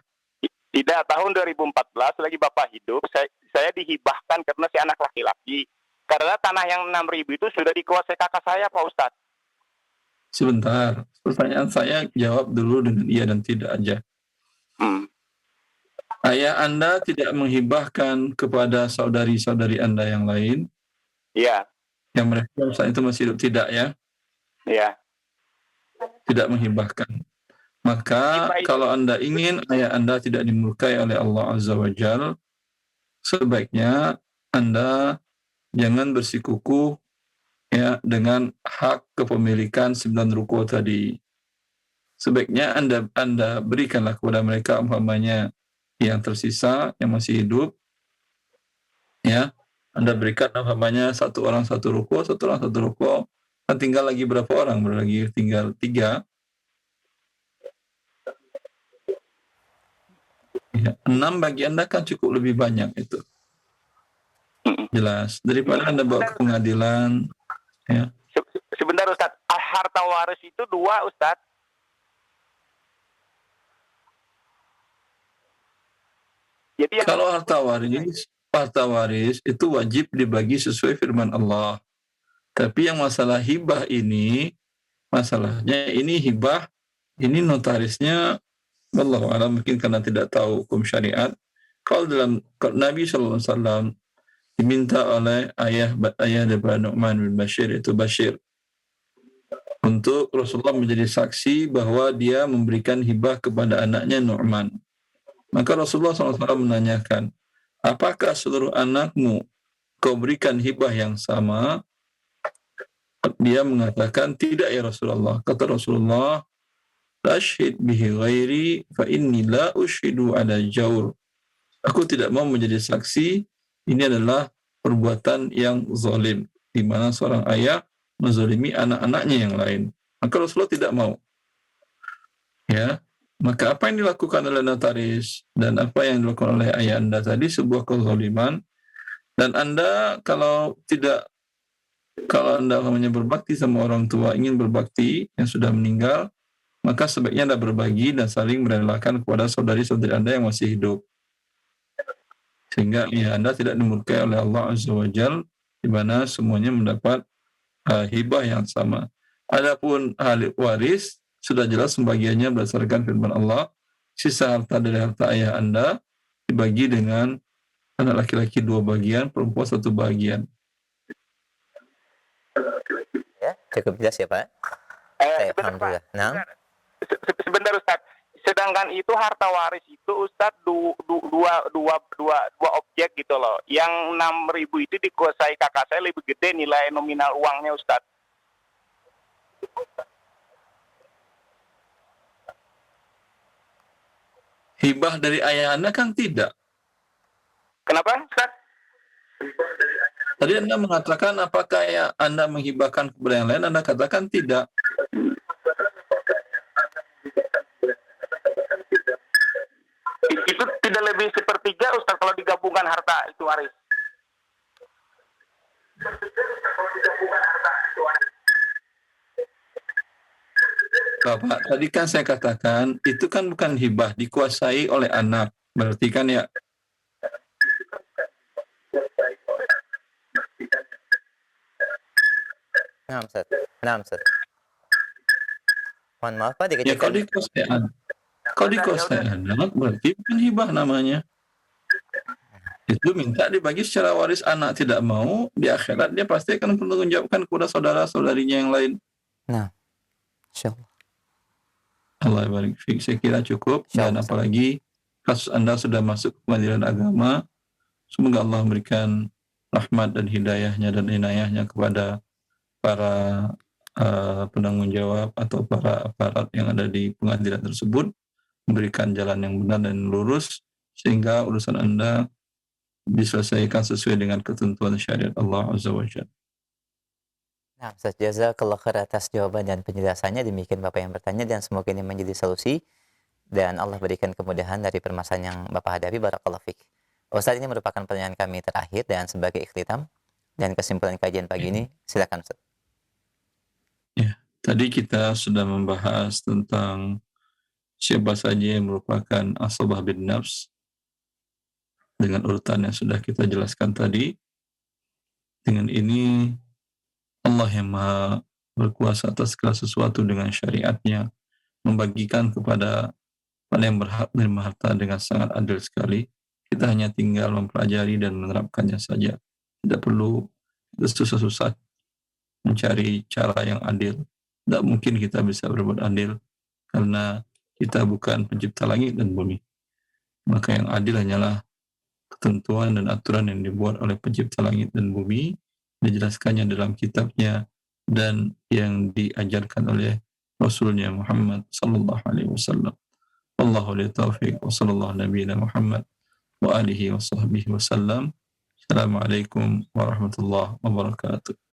[SPEAKER 8] Tidak, tahun 2014 lagi Bapak hidup, saya dihibahkan karena si anak laki-laki. Karena tanah yang 6.000 itu sudah dikuasai kakak saya, Pak Ustadz.
[SPEAKER 1] Sebentar, pertanyaan saya jawab dulu dengan iya dan tidak aja. Ayah Anda tidak menghibahkan kepada saudari-saudari Anda yang lain?
[SPEAKER 8] Iya.
[SPEAKER 1] Yang mereka saat itu masih hidup, tidak ya?
[SPEAKER 8] Iya.
[SPEAKER 1] Tidak menghibahkan. Maka kalau Anda ingin ayah Anda tidak dimurkai oleh Allah Azza wa Jalla, sebaiknya Anda jangan bersikukuh ya dengan hak kepemilikan 9 ruko tadi. Sebaiknya Anda berikanlah kepada mereka umpamanya yang tersisa, yang masih hidup, ya. Anda berikan umpamanya 1 orang 1 ruko, 1 orang 1 ruko. Kan tinggal lagi berapa orang? Berlagi tinggal 3. Ya, 6 bagi Anda kan cukup lebih banyak itu. Jelas. Daripada Anda bawa ke pengadilan. Ya.
[SPEAKER 8] Sebentar Ustadz, harta waris itu 2 Ustadz. Jadi
[SPEAKER 1] kalau harta waris itu wajib dibagi sesuai firman Allah. Tapi yang masalah hibah ini, masalahnya ini hibah, ini notarisnya wallahu a'lam, mungkin karena tidak tahu hukum syariat. Kalau Nabi SAW diminta oleh ayah daripada Nu'man bin Bashir, itu Bashir, untuk Rasulullah menjadi saksi bahwa dia memberikan hibah kepada anaknya Nu'man. Maka Rasulullah SAW menanyakan, apakah seluruh anakmu kau berikan hibah yang sama? Dia mengatakan, tidak ya Rasulullah. Kata Rasulullah, Tashhid bihi ghairi fa inni la ushidu ala jawr. Aku tidak mau menjadi saksi. Ini adalah perbuatan yang zalim, di mana seorang ayah menzalimi anak-anaknya yang lain. Maka Rasulullah tidak mau. Ya, maka apa yang dilakukan oleh notaris dan apa yang dilakukan oleh ayah Anda tadi sebuah kezaliman. Dan Anda kalau Anda namanya berbakti sama orang tua, ingin berbakti yang sudah meninggal, maka sebaiknya Anda berbagi dan saling merelakan kepada saudari-saudari Anda yang masih hidup. Sehingga ya Anda tidak dimurkai oleh Allah Azza wa Jalla, di mana semuanya mendapat hibah yang sama. Adapun ahli waris, sudah jelas pembagiannya berdasarkan firman Allah, sisa harta dari harta ayah Anda dibagi dengan anak laki-laki 2 bagian, perempuan 1 bagian.
[SPEAKER 2] Ya, cukup jelas ya Pak. Alhamdulillah. Nah.
[SPEAKER 8] Sebentar Ustaz. Sedangkan itu harta waris itu Ustaz dua objek gitu loh. Yang 6.000 itu dikuasai kakak saya lebih gede nilai nominal uangnya Ustaz.
[SPEAKER 1] Hibah dari ayah Anda kan tidak.
[SPEAKER 8] Kenapa Ustaz?
[SPEAKER 1] Tadi Anda mengatakan apakah Anda menghibahkan kepada yang lain, Anda katakan tidak.
[SPEAKER 8] Itu tidak lebih sepertiga Ustaz kalau digabungkan harta itu waris.
[SPEAKER 1] Bapak, tadi kan saya katakan itu kan bukan hibah, dikuasai oleh anak. Berarti kan ya
[SPEAKER 2] Nah, Ustaz. Nah, Ustaz. Mohon maaf Pak,
[SPEAKER 1] ya kalau dikuasai anak berarti bukan hibah namanya. Itu minta dibagi secara waris, anak tidak mau, di akhirat dia pasti akan mempertanggungjawabkan kepada saudara-saudarinya yang lain.
[SPEAKER 2] Nah, insyaallah.
[SPEAKER 1] Allah barik fiik. Saya kira cukup. Dan apalagi kasus Anda sudah masuk ke pengadilan agama, semoga Allah memberikan rahmat dan hidayahnya dan inayahnya kepada para penanggung jawab atau para aparat yang ada di pengadilan tersebut, memberikan jalan yang benar dan lurus sehingga urusan Anda diselesaikan sesuai dengan ketentuan syariat Allah Azza wa Jalla.
[SPEAKER 2] Nah, Ustaz, jazakallah khair atas jawaban dan penjelasannya. Demikian Bapak yang bertanya dan semoga ini menjadi solusi dan Allah berikan kemudahan dari permasalahan yang Bapak hadapi. Barakallahu fiik. Ustaz, ini merupakan pertanyaan kami terakhir dan sebagai ikhtitam dan kesimpulan kajian pagi ini, silakan Ustaz.
[SPEAKER 1] Ya, tadi kita sudah membahas tentang siapa saja yang merupakan asabah bin nafs dengan urutan yang sudah kita jelaskan tadi. Dengan ini Allah yang Maha berkuasa atas segala sesuatu dengan syariatnya, membagikan kepada mana yang berhak menerima harta dengan sangat adil sekali. Kita hanya tinggal mempelajari dan menerapkannya saja. Tidak perlu susah-susah mencari cara yang adil. Tidak mungkin kita bisa berbuat adil karena kita bukan pencipta langit dan bumi. Maka yang adil hanyalah ketentuan dan aturan yang dibuat oleh pencipta langit dan bumi, dijelaskannya dalam kitabnya dan yang diajarkan oleh Rasulnya Muhammad sallallahu alaihi wasallam. Wallahu li taufiq wa sallallahu nabiyina Muhammad wa alihi wa sahbihi wasallam. Assalamualaikum warahmatullahi wabarakatuh.